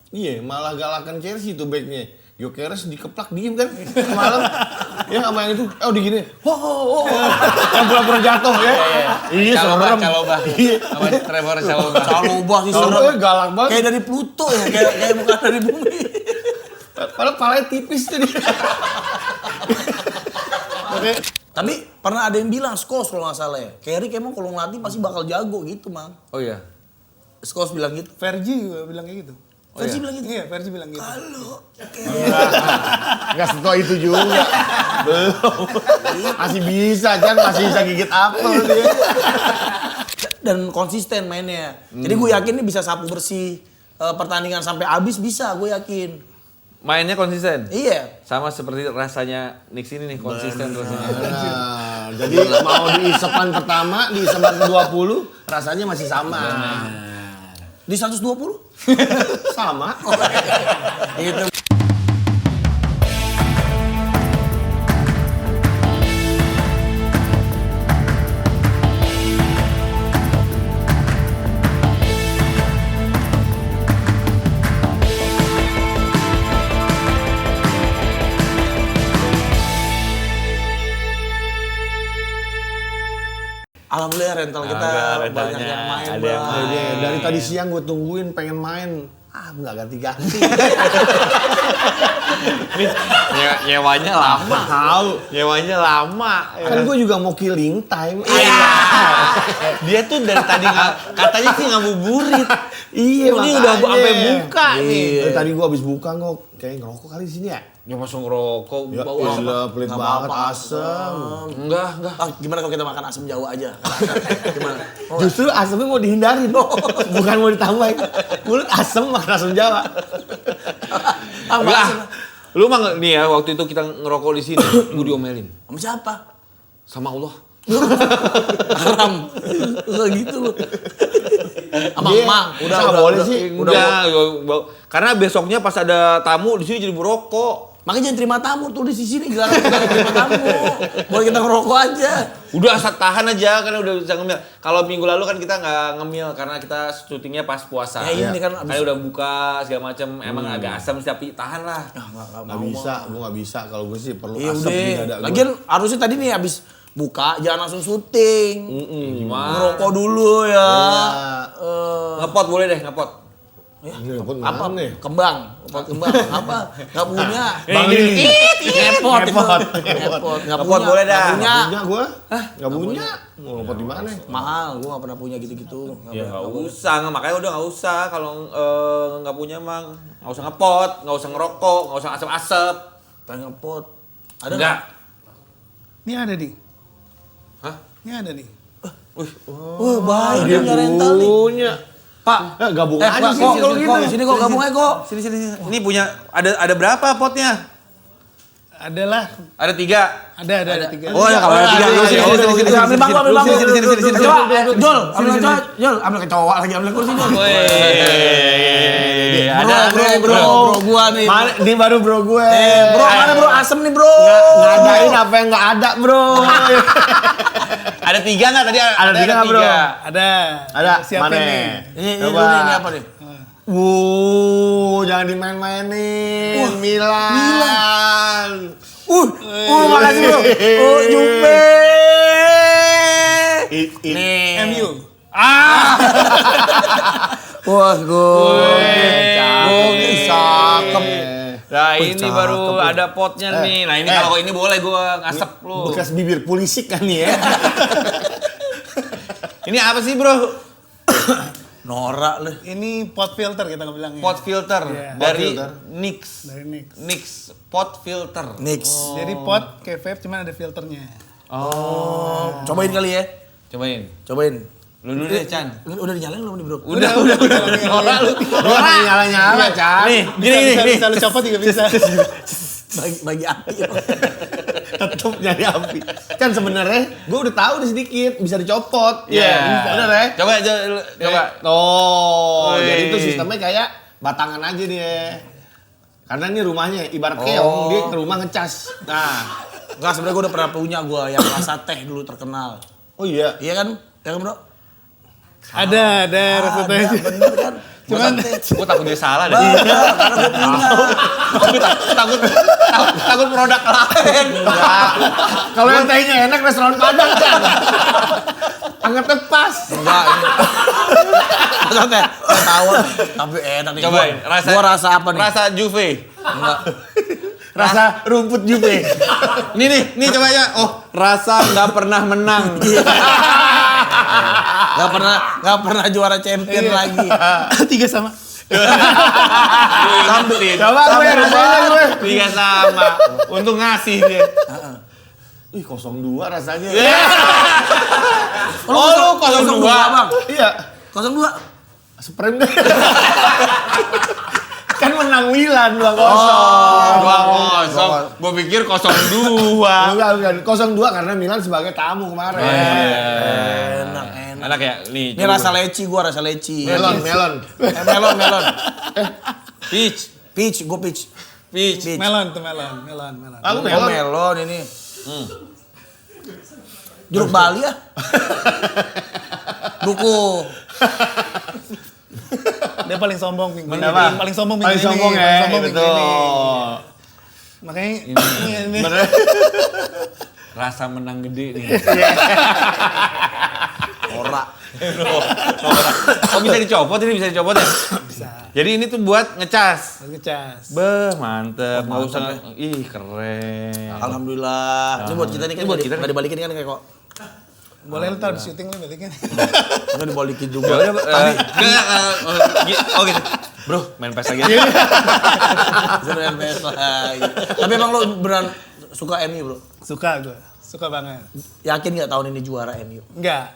Iya, malah galakan Chelsea tuh backnya. Gyökeres dikeplak diem kan semalam. Ya sama yang itu, digini. Yang pura-pura jatuh ya. Iya, serem. Caloba. Sama Trevor Caloba. Caloba sih serem. Galak banget. Kayak dari Pluto ya, kayak bukan dari bumi. Padahal palanya tipis tuh dia. Oke. Tapi pernah ada yang bilang Scholes kalau nggak salah ya. Carrick emang kalau ngelatih pasti bakal jago gitu, Mang. Oh iya. Scholes bilang gitu. Fergie juga bilang kayak gitu. Versi bilang gitu. Iya, Fergie bilang gitu. Halo. Enggak setua itu juga. Belum. Masih bisa, masih bisa gigit apel dia. Dan konsisten mainnya. Jadi gue yakin ini bisa sapu bersih pertandingan sampai habis bisa, gue yakin. Mainnya konsisten? Iya. Sama seperti rasanya Knicks ini nih, konsisten rasanya. Nah, jadi mau di isepan pertama, di isepan ke-20 rasanya masih sama. Di 120? Sama. Itu. Alhamdulillah rental kita banyak yang main. Ada yang main. Dari tadi siang gue tungguin pengen main. Nggak ganti-ganti. Nyewanya lama. Tahu. Nyewanya lama. Kan gue juga mau killing time. Dia tuh dari tadi katanya sih ngabuburit. Iya, Ini udah sampai buka nih. Dari tadi gue habis buka kayak ngerokok kali di sini ya. Ya masuk ngerokok, Ya bau Allah, pelit Nggak banget apa-apa. asem. Enggak. Gimana kalau kita makan asam Jawa aja? Gimana? Justru asemnya mau dihindarin, bukan mau ditambahin. Mulut asem makan asam Jawa. Enggak. Lu mah nih ya waktu itu kita ngerokok di sini, gue diomelin Sama siapa? sama Allah. Haram. Enggak gitu loh. Sama Dia- Mang, Nggak boleh sih. Udah, karena besoknya pas ada tamu di sini jadi merokok. Makanya jangan terima tamu, tulis di sini gak terima tamu. Boleh kita ngerokok aja. Udah asal tahan aja karena udah bisa ngemil. Kalau minggu lalu kan kita nggak ngemil karena kita syutingnya pas puasa. Ya, ini kan abis- Kayak udah buka segala macam, emang agak asam tapi tahan lah. Nggak bisa, gue nggak bisa. Kalau gue sih perlu Iya asam di udah. dada gue. Lagian harusnya tadi nih abis buka jangan langsung syuting. Gimana? Ngerokok dulu ya. Ngepot boleh deh, ngepot. Ini dapat Apa? mana nih? Kembang. Kembang. Apa? Gak punya. Bang Lili. Ngepot. itu. Ngepot. Ngepot. Gak Ngepot punya. boleh dah. Gak punya. Punya gue? Nggak punya. Mau ngopot di mana? Mahal. Gue gak pernah punya gitu-gitu. Ya nggak usah, makanya udah nggak usah kalau nggak punya emang nggak usah ngepot, nggak usah ngerokok, nggak usah asap-asap. Pengen ngepot. Ada Enggak. Ini ada nih. Hah? Ini ada nih. Wah, baik dia punya rental nih. Punya. Pak. Gabung aja Pak, sih kok, kalau gitu. sini kok gabung aja kok. Sini. Ini punya ada berapa potnya? Adalah. Ada 3. Ada 3. Oh ya kalau ada 3. Ambil bangku, ambil bangku. Sini. Kecoa, Jol, ambil kecoa, Jol, ambil kecoa lagi, ambil kursi Jol. Bro, gua nih. Mana, ini baru bro gue. Bro, mana bro, asem nih bro. Ngadain apa yang nggak ada bro. Ada 3 nggak tadi? Ada 3 nggak bro? Ada. Ada. Siapin Mana? nih. Ini Coba. dulu nih, ini apa nih? Jangan dimain-mainin. Milan. Makasih bro. Jupe. Nih. MU. Wah, cakep. Nah ini cakep baru nih. ada potnya nih. Nah ini kalau ini boleh gua ngasep lu. Bekas bibir pulisik kan nih ya. Ini apa sih bro? Norak lu. Ini pot filter kita bilangnya. Pot filter Iya. dari Pot filter. Nix. Dari Knicks. Nix pot filter. Nix. Jadi pot kayak vape cuman ada filternya. Cobain kali ya. Cobain. Lu dulu deh Chan. Udah dinyalain belum nih bro? Udah. Nora lu. Nora nyala-nyala, Chan. Nih, gini. Bisa lu copot juga bisa. Bagi api. Tetep nyari api. Kan sebenarnya gue udah tahu nih sedikit bisa dicopot. Iya. Bener ya? Coba. Oh, Wih. jadi itu sistemnya kayak batangan aja dia. Karena ini rumahnya ibarat keong, dia ke rumah ngecas. Nah, Enggak, sebenarnya gue udah pernah punya gue yang rasa teh dulu terkenal. oh iya. Iya kan? Ya kan bro? Ada referensi. Bener kan? Cuman Gue takut dia salah deh. Iya, karena gue punya. takut produk lain. Kalau yang tehnya enak restoran Padang kan. Angetnya pas. Enggak ini. Maksudnya, saya tahu tapi enak nih. Cobain, Gua rasa apa nih? Rasa Juve. Enggak. Rasa rumput Juve. Nih coba aja. Oh, rasa nggak pernah menang. Nggak pernah juara champion lagi. 3 sama. Coba gue rasanya gue. Tiga sama. Untung ngasih dia. Ih 02 rasanya. Oh, lu 02, Bang. Iya. 02. Sprint deh. Kan menang Milan 2-0. 2-0. Gue pikir 0-2. Bukan 02 karena Milan sebagai tamu kemarin. Enak ya? Nih, Ini rasa leci, gua rasa leci. Melon. Melon. Peach. Peach, gua peach. Melon tuh melon. Aku Oh, melon ini. Jeruk Bali ya? Duku. Dia paling sombong minggu ini. Kenapa? Paling sombong minggu Paling ini. sombong ya, Paling sombong minggu betul. ini. Makanya ini. Rasa menang gede nih. Ora. Oh bisa dicopot ini, bisa dicopot ya? Bisa. Jadi ini tuh buat ngecas. Ngecas. Beh, mantep. Nggak usah, ih keren. Alhamdulillah. Ini buat kita nih kan Ini buat kita nggak dibalikin kan kayak kok. Boleh lu taruh di syuting lu balikin. Nggak dibalikin juga. Ya udah, oh gitu. Bro, main PES lagi. Seru NPS lagi. Tapi emang lo beneran suka MU, Bro? Suka gue. Suka banget. Yakin nggak tahun ini juara MU? Enggak.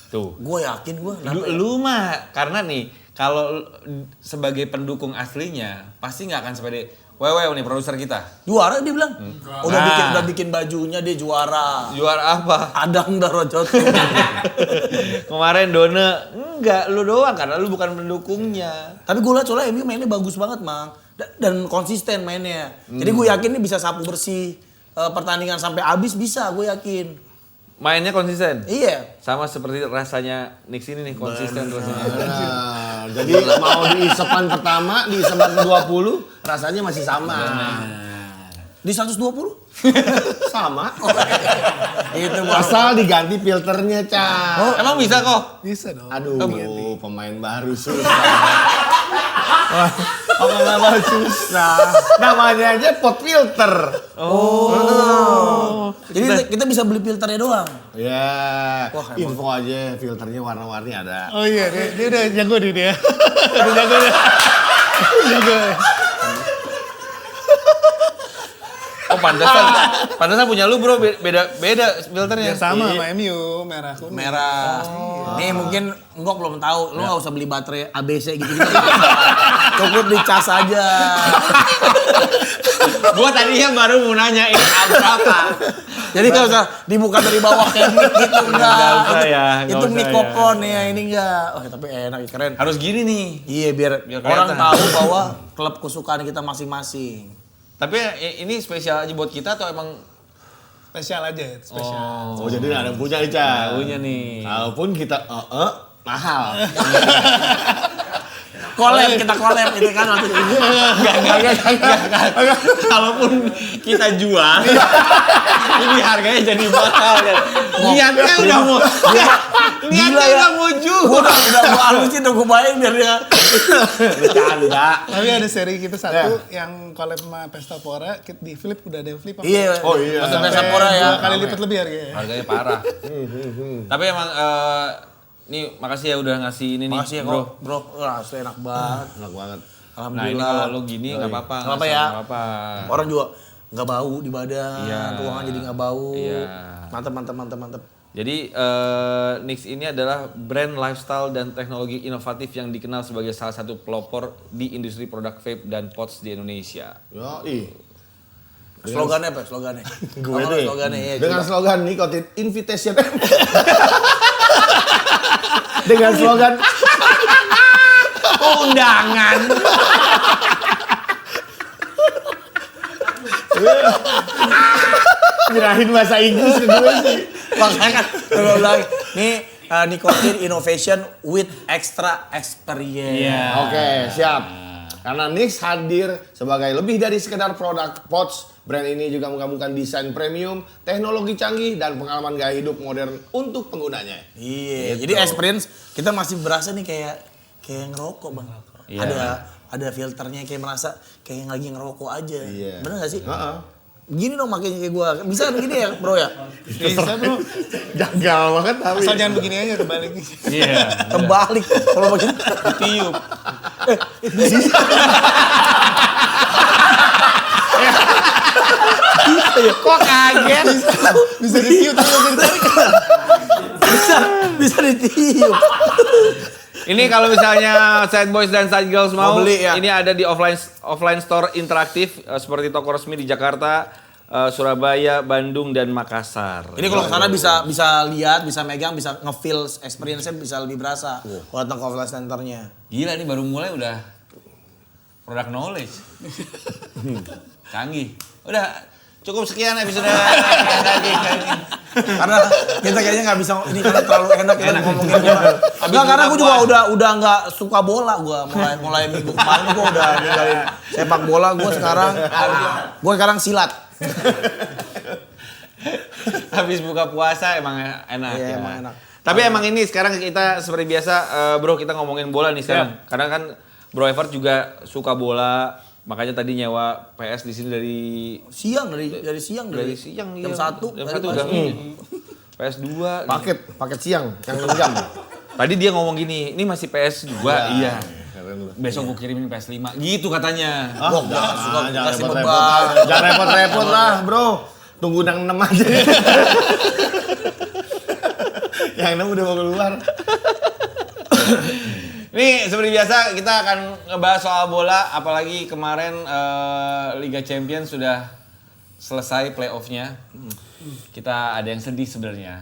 Tuh. Gue yakin gue. Lu mah karena nih kalau sebagai pendukung aslinya pasti nggak akan seperti Wewe nih produser kita. Juara dia bilang. Udah Nah. bikin bajunya dia juara. Juara apa? Adang Darojot. Kemarin Dona enggak, lu doang karena lu bukan pendukungnya. Tapi gue liat soalnya MU mainnya bagus banget, Mang. Dan konsisten mainnya. Jadi gue yakin ini bisa sapu bersih pertandingan sampai habis bisa, gue yakin. Mainnya konsisten. Iya. Sama seperti rasanya Nix ini nih konsisten rasanya. Nah, jadi mau di isepan pertama, di isepan ke-20 rasanya masih sama. Di 120? Sama. Itu Asal diganti filternya, Cak. Oh, emang bisa kok? Bisa dong. Aduh, pemain baru susah. Pemain baru susah. Namanya aja pot filter. Jadi kita bisa beli filternya doang. Ya, Wah, emang. info aja filternya warna-warni ada. Oh iya, dia udah jago nih dia. Udah jago dia. Jago. Oh pantesan punya lu bro beda filternya. Ya sama Iya. sama MU, merah kuning. Merah. Nih mungkin Enggok belum tahu, lu nggak usah beli baterai ABC gitu-gitu. Cukup dicas aja. Gua tadinya baru mau nanya ini berapa. Jadi nggak usah dibuka dari bawah kayak mic gitu enggak. Nggak usah ya, nggak Itu usah mikrofon ya ini enggak. Oh tapi enak keren. Harus gini nih. Iya biar Biar orang kelihatan. tahu bahwa klub kesukaan kita masing-masing. Tapi ini spesial aja buat kita atau emang Spesial aja, spesial. Oh, jadi ada yang punya, Ica. punya nih? Kalaupun kita mahal. Kita collab itu kan waktu itu. Enggak. Kalaupun kita jual, ini harganya jadi mahal kan. Niatnya udah mau, niatnya ya. udah mau jual. Udah gua halusin, udah gua bayang biar dia Bercanda. Tapi ada seri kita satu yang collab sama Pesta Pora, di Flip udah ada Flip. Iya. Oh, iya. Untuk Sampai Pesapora ya. 2 kali lipat lebih harganya. Harganya parah. Tapi emang nih makasih ya udah ngasih ini nih, Makasih ya kok, bro. Wah, asli enak banget. Enak banget. Nah ini Alhamdulillah. kalau lo gini nggak apa-apa. Nggak apa ya. Nggak apa. Orang juga nggak bau di badan, Iya. ruangan jadi nggak bau. Iya. Mantap. Jadi Nix ini adalah brand lifestyle dan teknologi inovatif yang dikenal sebagai salah satu pelopor di industri produk vape dan pods di Indonesia. Yoi. Slogannya apa? Slogannya? Gue Apa deh. Slogannya ya. Dengan coba. slogan Nicotine Invitation. Dengan slogan Undangan. nyerahin bahasa Inggris ke gue sih. Makanya kan kalau bilang nih nicotine innovation with extra experience. Oke, siap. Karena Nix hadir sebagai lebih dari sekedar produk pouch, brand ini juga menggabungkan desain premium, teknologi canggih, dan pengalaman gaya hidup modern untuk penggunanya. Iya, Gitu. jadi experience kita masih berasa nih kayak ngerokok bang. Iya. Ada filternya kayak merasa kayak lagi ngerokok aja. Iya. Bener gak sih? Heeh. Gini dong makanya kayak gua. Bisa gini ya bro ya? Bisa bro. Gagal banget tapi. Asal jangan begini aja terbalik. Iya. Terbalik. Kalau begini. Tiup. Kok kaget? Bisa ditiup tapi nggak bisa ditarik. bisa ditiup. Ini kalau misalnya Sad Boys dan Sad Girls mau, beli ya? ini ada di offline store interaktif seperti toko resmi di Jakarta, Surabaya, Bandung, dan Makassar. Ini kalau kesana bisa lihat, bisa megang, bisa nge-feel experience-nya bisa lebih berasa. Kalau datang ke offline centernya. Gila, ini baru mulai udah product knowledge. Canggih. Udah cukup sekian episode Karena kita kayaknya nggak bisa ini karena terlalu enak kita ngomongin bola. Enggak, karena gue juga udah nggak suka bola gue mulai minggu kemarin gue udah ninggalin sepak bola. Gue sekarang silat. Habis buka puasa emang enak Iya, ya. emang enak. Tapi emang ini sekarang kita seperti biasa bro, kita ngomongin bola nih sekarang. Karena kan Bro Evert juga suka bola. Makanya tadi nyewa PS di sini dari Siang dari siang siang jam iya. 1 Jam 1 udah PS2. Paket siang yang 6 jam. Tadi dia ngomong gini, ini masih PS2. Iya. Keren lu. Besok gue kirimin PS5. Gitu katanya. Wah, suka jangan kasih repot-repot beban. lah. Jangan repot-repot lah, bro. Tunggu yang 6 aja. Yang 6 udah mau keluar. Nih seperti biasa kita akan ngebahas soal bola, apalagi kemarin Liga Champions sudah selesai playoff-nya. Kita ada yang sedih sebenarnya,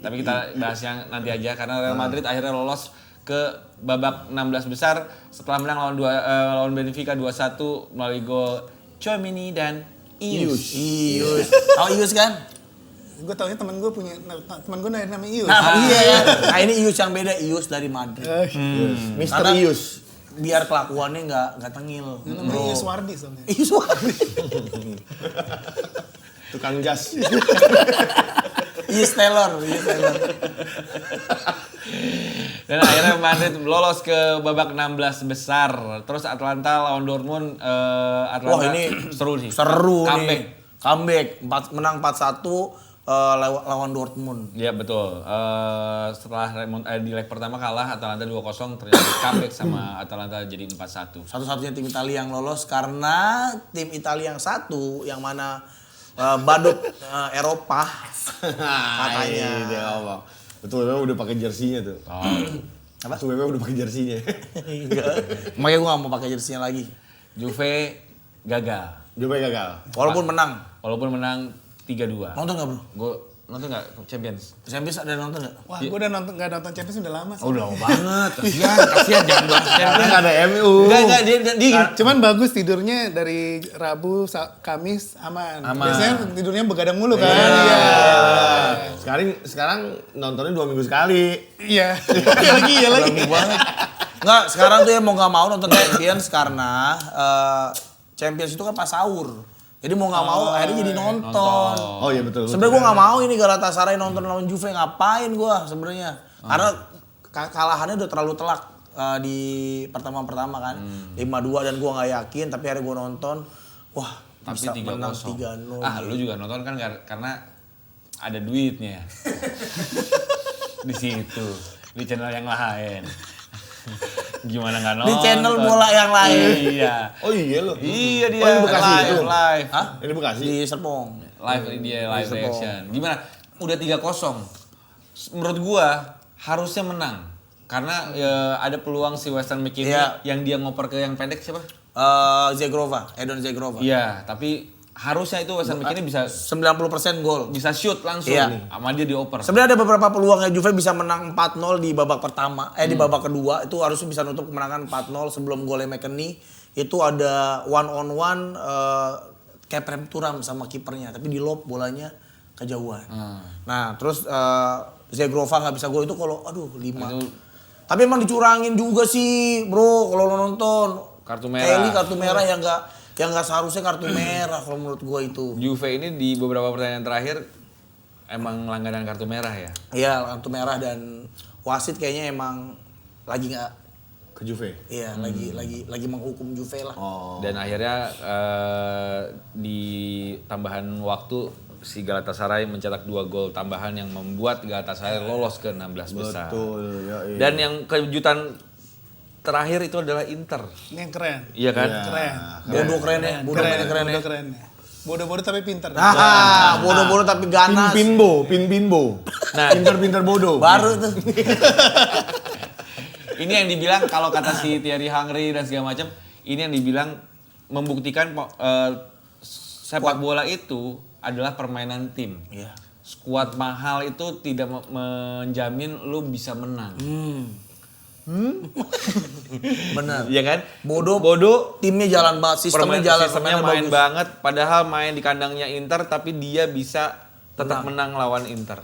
tapi kita bahas yang nanti aja karena Real Madrid akhirnya lolos ke babak 16 besar setelah menang lawan Benfica 2-1 melalui gol Tchouaméni dan Ius. Tahu Ius kan? Gue taunya temen gue namanya Ius. Iya. Nah ini Ius yang beda, Ius dari Madrid. Mister Karena Ius. Biar kelakuannya nggak tengil. Namanya Ius Wardi soalnya. Ius Wardi. Tukang jas. Ius Taylor. Dan akhirnya Madrid lolos ke babak 16 besar. Terus Atalanta lawan Dortmund. Atalanta Wah ini seru sih. Seru Comeback. nih. Comeback. Menang 4-1 lawan Dortmund. Iya betul. Setelah di leg pertama kalah Atalanta 2-0, ternyata comeback sama Atalanta jadi 4-1. Satu-satunya tim Italia yang lolos karena tim Italia yang satu yang mana badut Eropa katanya. Dia ngomong. Betul, memang udah pakai jersinya tuh. Apa? Betul, memang udah pakai jersinya. Makanya gue gak mau pakai jersinya lagi. Juve gagal. Juve gagal. Walaupun menang. Walaupun menang 3-2. Nonton gak bro? Gue nonton nggak Champions? Champions ada nonton gak? Wah, gue udah nggak nonton Champions udah lama. Oh, udah lama banget. Kasihan jangan bahas Karena Champions. nggak ada MU. Enggak dia Cuman bagus tidurnya dari Rabu, Kamis aman. Aman. Biasanya tidurnya begadang mulu kan. Sekarang nontonnya 2 minggu sekali. Iya. Iya lagi. Enggak, sekarang tuh ya mau gak mau nonton Champions karena Champions itu kan pas sahur. Jadi mau gak mau akhirnya jadi nonton. Oh iya betul. Sebenarnya gue gak mau ini Galatasaray nonton lawan Juve, ngapain gue sebenarnya? Karena kekalahannya udah terlalu telak di pertama kan. 5-2 dan gue gak yakin, tapi akhirnya gue nonton. Wah, tapi bisa menang 3-0. 3-0. Ah, lu juga nonton kan karena ada duitnya. Di situ, di channel yang lain. Gimana nggak nonton? Di channel bola yang lain. Iya. Oh iya loh. Iya dia Oh, ini Bekasi live, itu? live. Hah? Ini Bekasi. Di Serpong. Live dia live Serpong. reaction. Gimana? Udah 3-0. Menurut gua harusnya menang. Karena ada peluang si Weston McKennie Iya. yang dia ngoper ke yang pendek siapa? Edon Zegrova. Iya, tapi harusnya itu Weston McKennie bisa 90% gol. shoot langsung Iya. nih. Sama dia dioper. Sebenarnya ada beberapa peluangnya Juve bisa menang 4-0 di babak pertama, di babak kedua itu harusnya bisa nutup kemenangan 4-0 sebelum golnya McKennie. Itu ada one on one kayak Prem Turam sama kipernya, tapi di lob bolanya kejauhan. Nah, terus Zegrova nggak bisa gol itu kalau aduh 5. Tapi emang dicurangin juga sih bro kalau lo nonton. Kartu merah. Kelly kartu merah yang nggak seharusnya kartu merah kalau menurut gue itu. Juve ini di beberapa pertandingan terakhir emang langganan kartu merah ya. Iya kartu merah dan wasit kayaknya emang lagi nggak. Ke Juve. Iya lagi menghukum Juve lah. Dan akhirnya di tambahan waktu si Galatasaray mencetak 2 gol tambahan yang membuat Galatasaray lolos ke 16 besar. Betul, ya. Dan yang kejutan terakhir itu adalah Inter. Ini yang keren. Iya kan? Keren. Bodoh keren ya, bodoh mainnya keren ya. Bodoh keren ya. Bodoh-bodoh tapi pintar. Bodoh-bodoh tapi ganas. Pinbinbo. Nah. Pinter-pinter bodoh. Baru tuh. Ini yang dibilang kalau kata si Thierry Henry dan segala macam, ini yang dibilang membuktikan sepak bola itu adalah permainan tim. Iya. Skuad mahal itu tidak menjamin lu bisa menang. Bener. Iya kan? Bodoh timnya jalan banget, sistemnya jalan, sistemnya permainnya main bagus. banget. Padahal main di kandangnya Inter, tapi dia bisa tetap menang lawan Inter.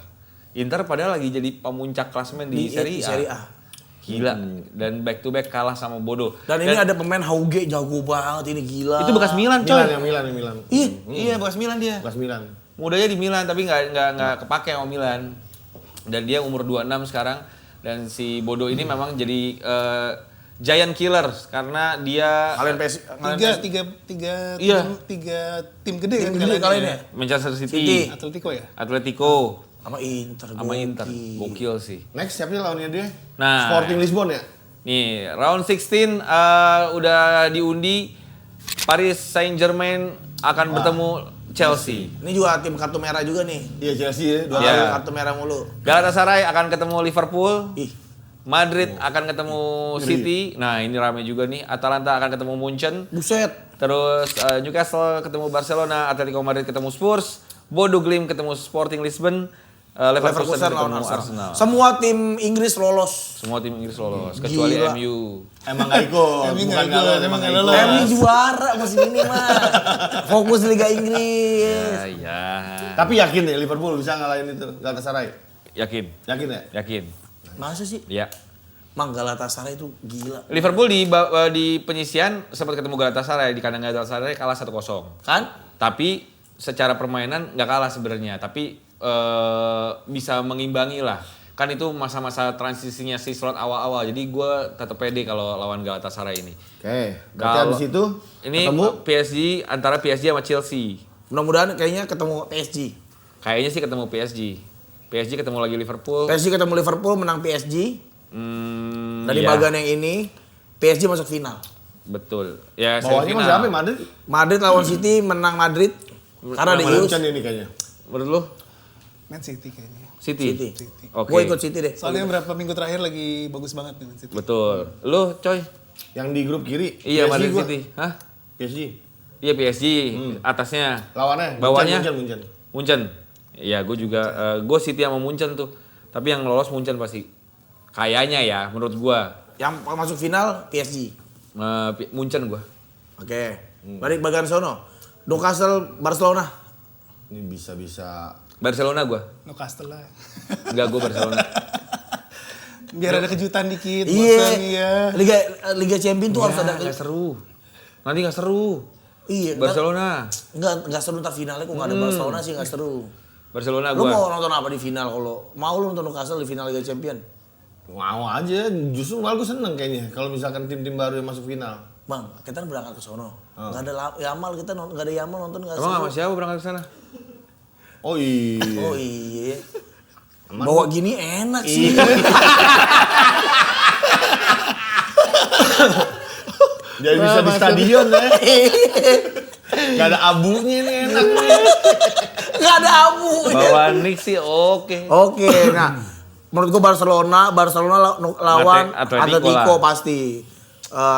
Inter padahal lagi jadi pemuncak klasemen di Serie A. Gila. Dan back to back kalah sama Bodo. Dan ini ada pemain Hauge jago banget ini gila. Itu bekas Milan coy. Milan. Iya bekas Milan dia. Bekas Milan. Mudanya di Milan tapi nggak kepake sama Milan. Dan dia umur 26 sekarang. Dan si Bodo ini memang jadi giant killer karena dia tiga tim gede kan kalian ya. Manchester City, Atletico sama Inter. Gokil sih. Next siapa lawannya dia? Nah, Sporting Lisbon ya? Nih, round 16 udah diundi. Paris Saint-Germain akan bertemu Chelsea. Ini juga tim kartu merah juga nih. Iya Chelsea ya. Kali kartu merah mulu. Galatasaray akan ketemu Liverpool. Ih. Madrid akan ketemu City. Nah, ini rame juga nih. Atalanta akan ketemu Munchen. Buset. Terus Newcastle ketemu Barcelona, Atletico Madrid ketemu Spurs, Bodo Glimt ketemu Sporting Lisbon, Leverkusen ketemu Arsenal. Semua tim Inggris lolos. Semua tim Inggris lolos kecuali Gila. MU. Emang gak ikut. Bukan emang gak ikut. MU juara musim ini mah. Fokus Liga Inggris. Ya. Tapi yakin nih Liverpool bisa ngalahin itu Galatasaray? Yakin. Yakin ya? Yakin. Masa sih? Ya. Mang Galatasaray itu gila. Liverpool di penyisian sempat ketemu Galatasaray di kandang Galatasaray kalah 1-0. Kan? Tapi secara permainan nggak kalah sebenarnya, tapi bisa mengimbangi lah. Kan itu masa-masa transisinya si slot awal-awal. Jadi gue tetap pede kalau lawan Galatasaray ini. Oke. Berarti habis itu ini ketemu PSG antara PSG sama Chelsea. Mudah-mudahan kayaknya ketemu PSG. Kayaknya sih ketemu PSG. PSG ketemu lagi Liverpool. PSG ketemu Liverpool menang PSG. Dari iya. bagian yang ini PSG masuk final. Betul. Ya bawahnya semifinal. masih apa ya, Madrid? Madrid lawan City menang Madrid. Karena ada Ius. Munchen ini kayaknya. Menurut lu? Man City kayaknya. City. Oke. Gue ikut City deh. Soalnya berapa minggu terakhir lagi bagus banget nih Man City. Betul. Lu, coy? Yang di grup kiri. Iya, PSG Madrid gua. City. Hah? PSG. Iya PSG. Atasnya. Lawannya? Bawahnya? Munchen. Munchen. Iya, gue juga. Gue City sama Munchen tuh. Tapi yang lolos Munchen pasti. Kayaknya ya, menurut gue. Yang masuk final PSG. Munchen gue. Oke. Balik bagian sono. Newcastle Barcelona. Ini bisa-bisa. Barcelona gue. Newcastle lah. Enggak, gue Barcelona. Biar ada kejutan dikit, bosan Iya. ya. Liga Champions tuh harus ada. Nggak seru. Nanti nggak seru. Iya. Barcelona. Enggak seru ntar finalnya kok enggak ada Barcelona sih enggak seru. Barcelona Lu gue. mau nonton apa di final kalau mau lu nonton Newcastle di final Liga Champions? Mau aja. Justru malah gue seneng kayaknya. Kalau misalkan tim-tim baru yang masuk final. Bang, kita kan berangkat ke sono. Enggak ada Yamal kita enggak ada Yamal nonton enggak Emang seru. sama siapa berangkat ke sana? Oh iya. Oh iya. Bawa gini enak sih. Jadi bisa di stadion ya. Gak ada abunya nih enak nih. Enggak ada abu. Bawa Nick sih oke. Oke, nah menurut gua Barcelona lawan Atletico lah. pasti.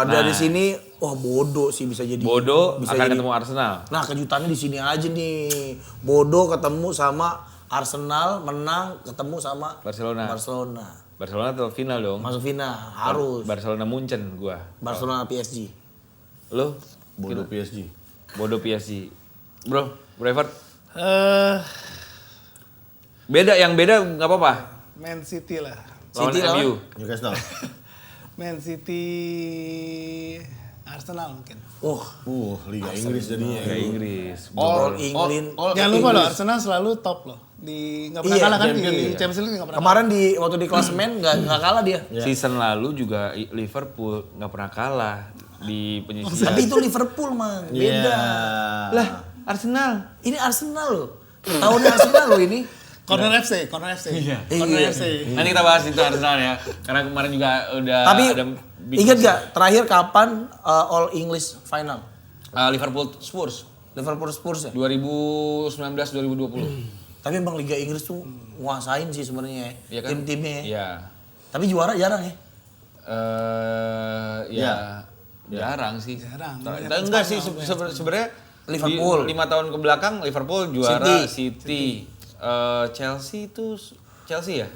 Dari sini wah Bodo sih bisa jadi. Bodo bisa akan jadi. ketemu Arsenal. Nah kejutannya di sini aja nih. Bodo ketemu sama Arsenal menang ketemu sama Barcelona. Barcelona tetap final dong. Masuk final harus. Barcelona Munchen gua. Barcelona PSG. Lu? Bodoh PSG. Bodo PSG. Bro, Brevard. Eh, Beda, yang beda nggak apa-apa. Man City lah. Lawan City MU. Newcastle. Man City Arsenal mungkin. Liga Inggris jadinya. Liga Inggris. All England. Jangan lupa loh, Inggris. Arsenal selalu top loh. Nggak pernah Iya, kalah kan champion di dia. Champions League nggak pernah. Kemarin waktu di klasemen nggak kalah dia. Season lalu juga Liverpool nggak pernah kalah di penyisihan. Tapi itu Liverpool mang, beda. Lah, Arsenal. Ini Arsenal loh. Tahunnya Arsenal loh ini. Corner FC. Corner Iya. FC. Nanti kita bahas itu Arsenal ya. Karena kemarin juga udah Tapi ada big ingat news. gak terakhir kapan All English final? Liverpool Spurs Liverpool Spurs ya? 2019-2020. Tapi emang Liga Inggris tuh nguasain sih sebenarnya Iya kan? tim-timnya. Iya. Tapi juara jarang ya. Jarang sih. Jarang. Enggak sih sebenarnya Liverpool. di 5 tahun ke belakang Liverpool juara, City. Chelsea itu Chelsea ya?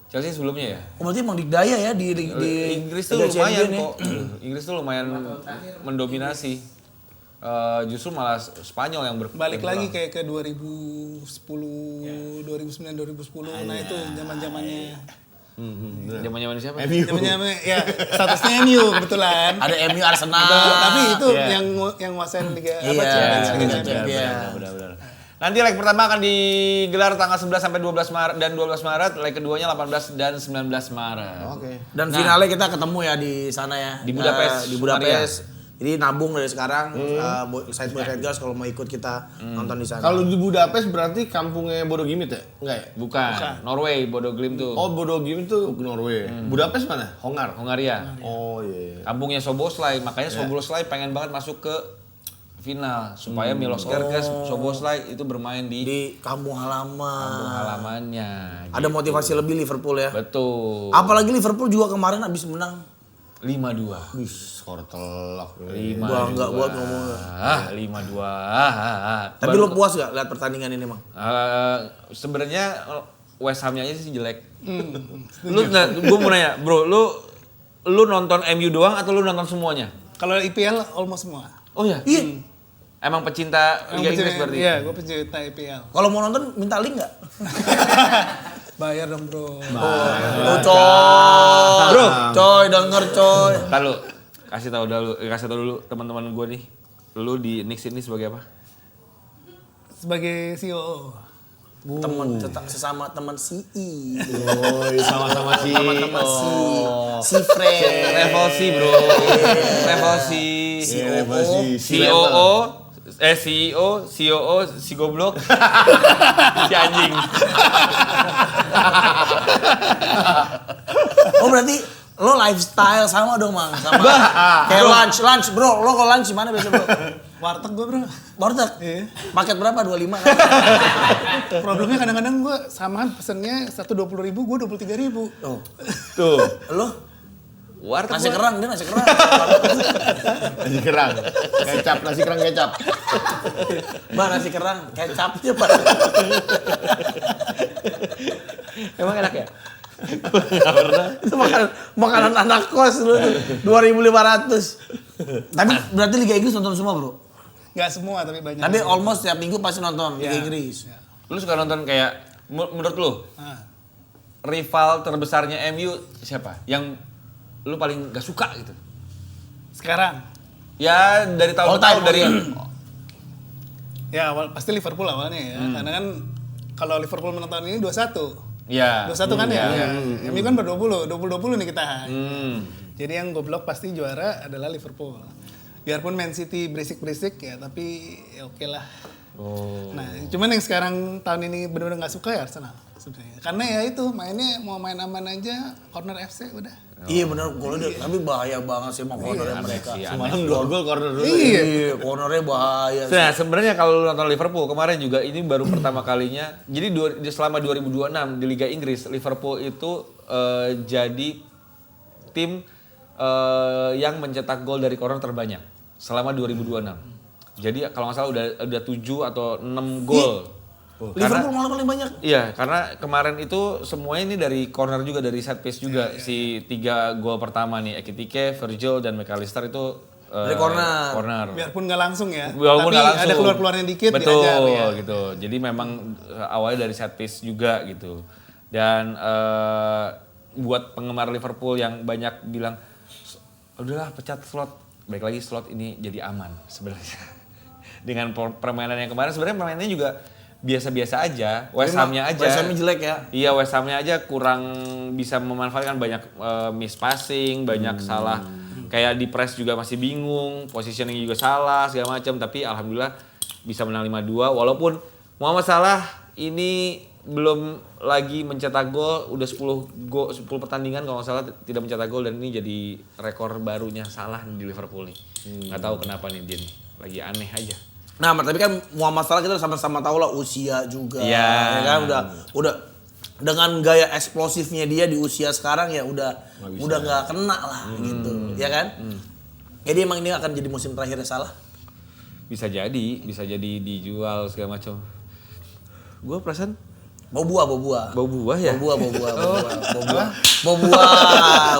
Chelsea sebelumnya ya? Oh, berarti emang dikdaya ya di Inggris tuh Liga lumayan Champion ya. kok. Inggris tuh lumayan mendominasi. Justru malah Spanyol yang Balik yang lagi kurang. kayak ke 2010, 2009, 2010. Nah itu zaman-zamannya. Zaman-zaman siapa? MU. Zamannya ya statusnya MU kebetulan. Ada MU Arsenal. Tapi itu Iya. yang nguasain Liga Iya, Champions, Liga Liga Champions. Champions. Benar. Nanti leg pertama akan digelar tanggal 11 sampai 12 Maret dan 12 Maret, leg keduanya 18 dan 19 Maret. Oke. Dan finalnya kita ketemu ya di sana ya. Di Budapest, Di Budapest. Jadi nabung dari sekarang Side by Side Girls kalau mau ikut kita nonton di sana. Kalau di Budapest berarti kampungnya Bodo Glimt ya? Enggak ya? Bukan. Norway, Bodo Glimt tuh. Oh, Bodo Glimt itu Norway. Budapest mana? Hongar. Hungaria. Oh iya. Kampungnya Soboslai, makanya Soboslai pengen banget masuk ke final supaya Milos Kerkez, Soboslai itu bermain di kampung halaman. halamannya. Ada motivasi lebih Liverpool ya. Betul. Apalagi Liverpool juga kemarin habis menang. 5-2. Wih, skor telak. 5-2. Bangga buat ngomongnya. 5-2. Tapi lo puas gak lihat pertandingan ini, Mang? Sebenarnya West Ham-nya aja sih jelek. Gue mau nanya, bro, lu nonton MU doang atau lu nonton semuanya? Kalau IPL almost semua. Oh ya? Iya. Emang pecinta Liga Inggris berarti? Iya, gue pecinta IPL. Kalau mau nonton minta link nggak? Bayar dong bro. Oh, coy. Bro. Coy, denger coy. Ntar lu kasih tahu dulu teman-teman gue nih. Lu di Knicks ini sebagai apa? Sebagai CEO. Teman sesama teman CI. Oh, sama-sama sih. Sama-sama si Fred. Revolusi bro. Revolusi. COO, si goblok. Si anjing. Oh berarti lo lifestyle sama dong Mang, sama kayak lunch bro, lo kalau lunch mana biasa bro? Warteg gue bro. Warteg? Iya. Paket berapa? 25 kan? Problemnya kadang-kadang gue samaan pesennya 120.000, gue 23.000. Oh. Tuh. Lo? Warteg Nasi gua. kerang, dia nasi kerang. Nasi kerang. Kecap, nasi kerang kecap. Bang nasi kerang, kecapnya Pak. Emang enak ya? Itu makanan anak kos lu tuh. 2.500. Tapi berarti Liga Inggris nonton semua bro? Gak semua tapi banyak. Tapi almost tiap minggu pasti nonton Liga Ya. Inggris. Ya. Lu suka nonton kayak menurut lu Nah, rival terbesarnya MU siapa? Yang lu paling gak suka gitu? sekarang. Ya dari tahun All ke tahun time, dari Ya pasti Liverpool awalnya ya. Karena kan kalau Liverpool menonton ini 2-1. ya. 2-1 kan ya? Ya. MU kan ber-20, 20-20 nih kita. Hmm. Jadi yang goblok pasti juara adalah Liverpool. Biarpun Man City berisik-berisik ya, tapi ya oke lah. Oh. Nah, cuman yang sekarang tahun ini benar-benar nggak suka ya Arsenal sebenarnya. Karena ya itu mainnya mau main aman aja, corner FC udah. Iya benar, golnya tapi bahaya banget sih sama cornernya mereka. sih, Semalam 2 gol corner dulu. Iya, cornernya bahaya sih. Nah, sebenarnya kalau lu nonton Liverpool kemarin juga ini baru pertama kalinya. Jadi selama 2026 di Liga Inggris, Liverpool itu jadi tim yang mencetak gol dari corner terbanyak selama 2026. Jadi kalau nggak salah udah 7 atau 6 gol. Liverpool malah paling banyak. Iya, karena kemarin itu semuanya ini dari corner juga, dari set piece juga. Si 3 gol pertama nih, Ekitike, Virgil, dan McAllister itu Dari corner. Biarpun nggak langsung ya. Walaupun tapi nggak langsung. ada keluar-keluarnya dikit Betul, diajar ya. gitu. Jadi memang awalnya dari set piece juga gitu. Dan buat penggemar Liverpool yang banyak bilang, udahlah pecat Slot, baik lagi Slot ini jadi aman sebenarnya. Dengan permainan yang kemarin sebenarnya permainannya juga biasa-biasa aja, West Ham-nya aja. West Ham-nya jelek ya. Iya, West Ham-nya aja kurang bisa memanfaatkan, banyak miss passing, banyak salah. Kayak di press juga masih bingung, positioning juga salah segala macam, tapi alhamdulillah bisa menang 5-2 walaupun Muhammad Salah ini belum lagi mencetak gol, udah 10 pertandingan kalau nggak salah tidak mencetak gol, dan ini jadi rekor barunya Salah di Liverpool nih. Nggak tahu kenapa nih dia nih, lagi aneh aja. Nah, tapi kan Muhammad Salah kita sama-sama tahu lah usia juga. Iya. Ya kan udah dengan gaya eksplosifnya dia di usia sekarang ya udah nggak kena lah gitu. Ya kan? Jadi emang ini akan jadi musim terakhirnya Salah. Bisa jadi dijual segala macam. Gue perasaan Bau buah ya? Bau buah,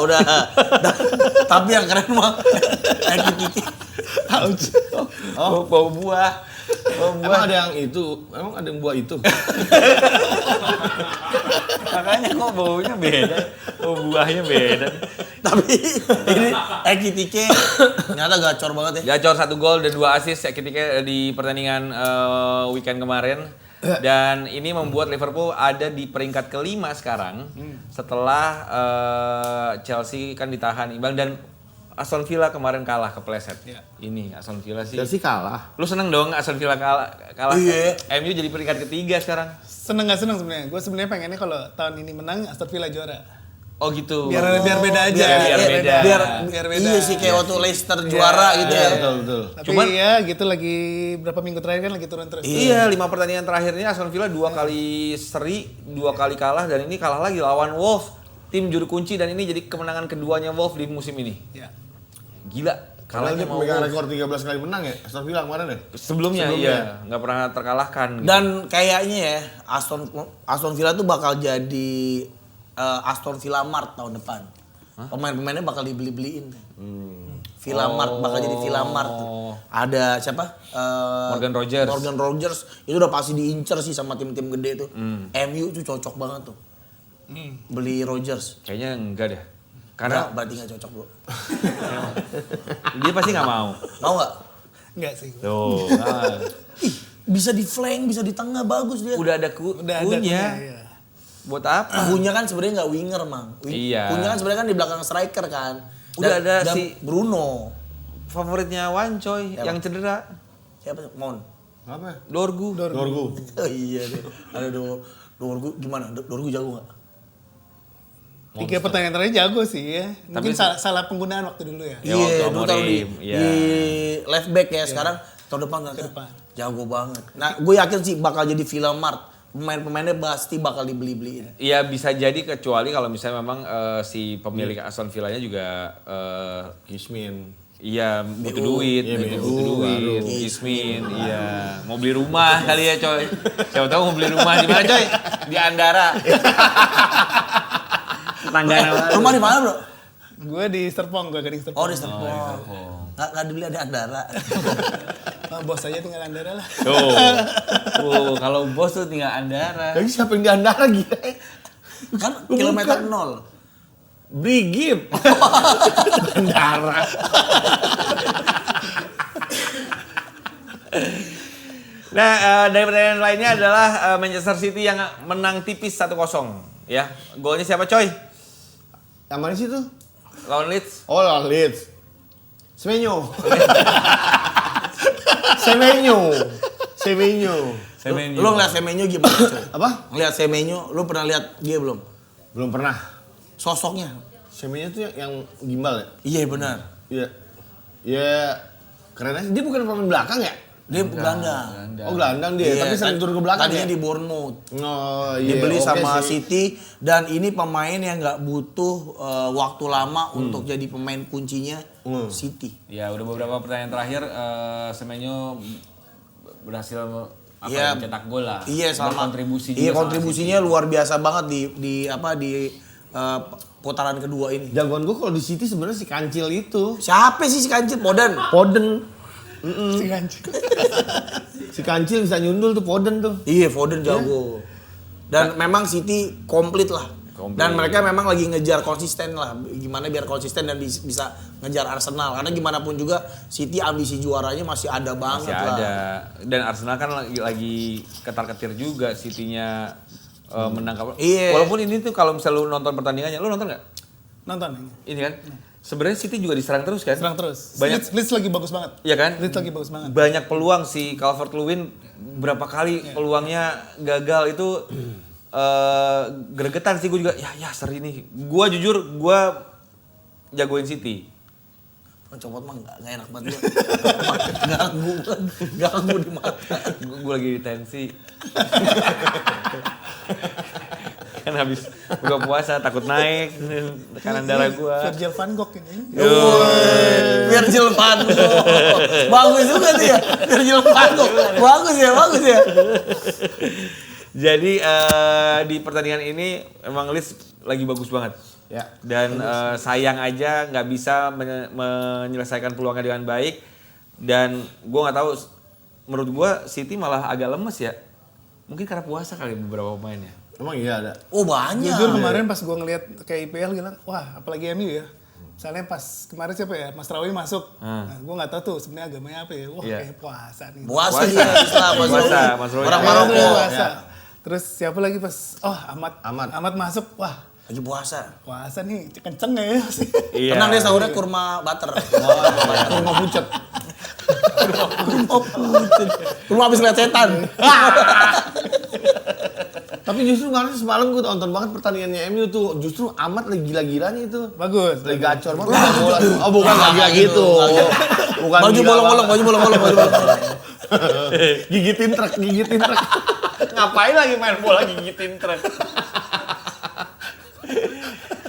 udah. Tapi yang keren mah Kiki. bau buah. Emang ada yang itu? Emang ada yang buah itu? Makanya kok baunya beda, bau buahnya beda. Tapi ini Ekitike ternyata gacor banget ya. Gacor 1 gol dan 2 assist ketika di pertandingan weekend kemarin. Dan ini membuat Liverpool ada di peringkat kelima sekarang setelah Chelsea kan ditahan imbang dan Aston Villa kemarin kalah kepleset. Ini Aston Villa sih. Chelsea kalah. Lu seneng dong Aston Villa kalah? Iya. MU jadi peringkat ketiga sekarang. Seneng nggak seneng sebenarnya? Gue sebenarnya pengennya kalau tahun ini menang Aston Villa juara. Oh gitu. Biar beda aja. Biar beda. Biar beda. Iya sih kayak waktu Leicester juara gitu ya. Betul. Tapi Cuman- ya gitu lagi berapa minggu terakhir kan lagi turun terus. Iya, 5 pertandingan terakhirnya Aston Villa 2 kali seri, 2 kali kalah, dan ini kalah lagi lawan Wolves, tim juru kunci, dan ini jadi kemenangan keduanya Wolves di musim ini. Ya. Gila, Kalahnya kalahnya mau pemegang Wolves. rekor 13 kali menang ya? Aston Villa kemarin ya? Sebelumnya iya, nggak pernah terkalahkan. Gitu. Dan kayaknya ya Aston Villa tuh bakal jadi Aston Villa Mart tahun depan. Pemain-pemainnya bakal dibeli-beliin. Villa Mart bakal jadi Villa Mart tuh. Ada siapa? Morgan Rogers. Morgan Rogers itu udah pasti diincer sih sama tim-tim gede tuh. MU tuh cocok banget tuh. Beli Rogers. Kayaknya enggak deh. Karena Karena berarti nggak cocok bro. dia pasti nggak mau. Mau nggak? Enggak sih. Tuh, Ih, bisa di flank, bisa di tengah bagus dia. udah ada Udah ada kunya. ya. Buat apa? Punya kan sebenarnya nggak winger mang. Iya. Punya kan sebenarnya kan di belakang striker kan. Udah ada dan si- Bruno. Favoritnya Wancoy Siapa? yang cedera. Siapa? Mon. Apa? Dorgu. Dorgu. Oh iya deh. Ada Dorgu gimana? Dorgu jago nggak? 3 pertandingan terakhir jago sih ya. Mungkin Tapi- salah penggunaan waktu dulu ya. Ya, waktu dulu taruh di, Amorim, iya. di left back ya. Sekarang tahun depan ternyata depan. jago banget. Nah, gue yakin sih bakal jadi Villa Mart. Pemain-pemainnya pasti bakal dibeli-beliin. Iya bisa jadi kecuali kalau misalnya memang si pemilik Aston Villanya juga Kismin. iya butuh BU. duit, Iya, butuh BU, duit, baru. Kismin, iya mau beli rumah kali ya coy. Siapa tahu mau beli rumah di mana coy? Di Andara. Tetangga Rumah di mana bro? Gue di Serpong, gue Gading Serpong. Oh di Serpong. Nggak dibeli ada Andara. Bos aja tinggal Andara lah. Tuh, kalau bos tuh tinggal Andara. Lagi siapa yang di Andara gila? Kan kilometer 0. Brigip. Bandara. Nah, dari pertandingan lainnya adalah Manchester City yang menang tipis 1-0. Ya, golnya siapa coy? Yang mana sih tuh? Lawan Leeds. Oh, lawan Leeds. Semenyo. Semenyo. Lu ngeliat Semenyo gimana coy? Apa? Ngeliat Semenyo, lu pernah lihat dia belum? Belum pernah. Sosoknya. Semenyo tuh yang gimbal ya? Iya benar. Iya. Ya keren aja. Dia bukan pemain belakang ya? Dia gelandang. Oh gelandang dia, tapi sering turun ke belakang Tadinya ya? di Bournemouth. Oh iya. Dibeli oke sama sih. City dan ini pemain yang nggak butuh waktu lama untuk jadi pemain kuncinya City. Ya, udah beberapa pertandingan terakhir Semenyo berhasil Iya. mencetak gol lah. Iya sama Kontribusi juga Iya sama kontribusinya luar biasa banget di putaran kedua ini. Jagoan gue kalau di City sebenarnya si Kancil itu. Siapa sih si Kancil? Poden. Foden. Si Kancil. Si Kancil bisa nyundul tuh Foden tuh. Iya, Foden jago. Dan memang City komplit lah. Komplit. Dan mereka memang lagi ngejar konsisten lah. Gimana biar konsisten dan bisa ngejar Arsenal. Karena gimana pun juga City ambisi juaranya masih ada banget Masih lah. ada. Dan Arsenal kan lagi ketar-ketir juga City-nya menang. Iya. Walaupun ini tuh kalau misalnya lu nonton pertandingannya, lu nonton nggak? Nonton ini. Ini kan. Sebenarnya City juga diserang terus kan? Serang terus. Banyak- Leeds lagi bagus banget. Iya kan? Leeds lagi bagus banget. Banyak peluang si Calvert-Lewin berapa kali peluangnya gagal itu gregetan sih gue juga. Ya seri nih. Gua jujur jagoin City. Copot mah nggak enak banget gua. Ganggu di mata. Gue lagi di tensi. Kan habis buka puasa takut naik tekanan darah gue. Virgil van Gogh ini. Virgil van Gogh. Bagus juga tuh ya. Virgil van Gogh. Bagus ya. Jadi di pertandingan ini emang Leeds lagi bagus banget. Ya. Dan sayang aja nggak bisa menyelesaikan peluangnya dengan baik. Dan gue nggak tahu, menurut gue City malah agak lemes ya. Mungkin karena puasa kali beberapa pemainnya. Emang iya ada. Oh banyak. Jujur kemarin pas gue ngeliat kayak IPL bilang, wah apalagi MU ya. Misalnya pas kemarin siapa ya, Mas Rawi masuk. Nah, gue nggak tahu tuh sebenarnya agamanya apa ya. Wah Iya. kayak puasa nih. Puasa dia Islam. Puasa, Mas Roy. Orang Iya, Maroko. puasa. Terus siapa lagi pas, Ahmad masuk. Wah Lagi puasa. puasa nih kenceng ya. Iya. Tenang dia sahurnya kurma butter. Kurma pucet. Kurma habis lihat setan. Tapi justru kemarin semalam gue nonton banget pertandingannya MU tuh. Justru amat lagi gila-gilanya itu. Bagus. Lagi gacor banget. Bola. Oh bukan gila gitu. Bukan Baju gila bolong-bolong, banget. baju bolong-bolong. Gigitin truk. Ngapain lagi main bola gigitin truk?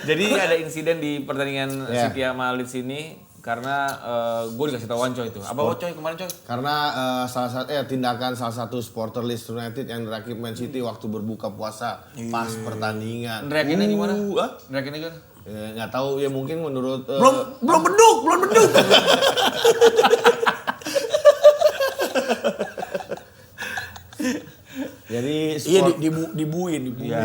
Jadi ada insiden di pertandingan Iya. City sama Leeds ini karena gue dikasih tahu Coy itu. Apa Coy kemarin Coy? Karena tindakan salah satu supporter Leeds United yang merakit Man City waktu berbuka puasa pas pertandingan. Reaksinya gimana? Hah? Reaksinya gimana? Nggak tahu ya mungkin menurut Belum beduk. jadi Iya skor- dibuin. Ya,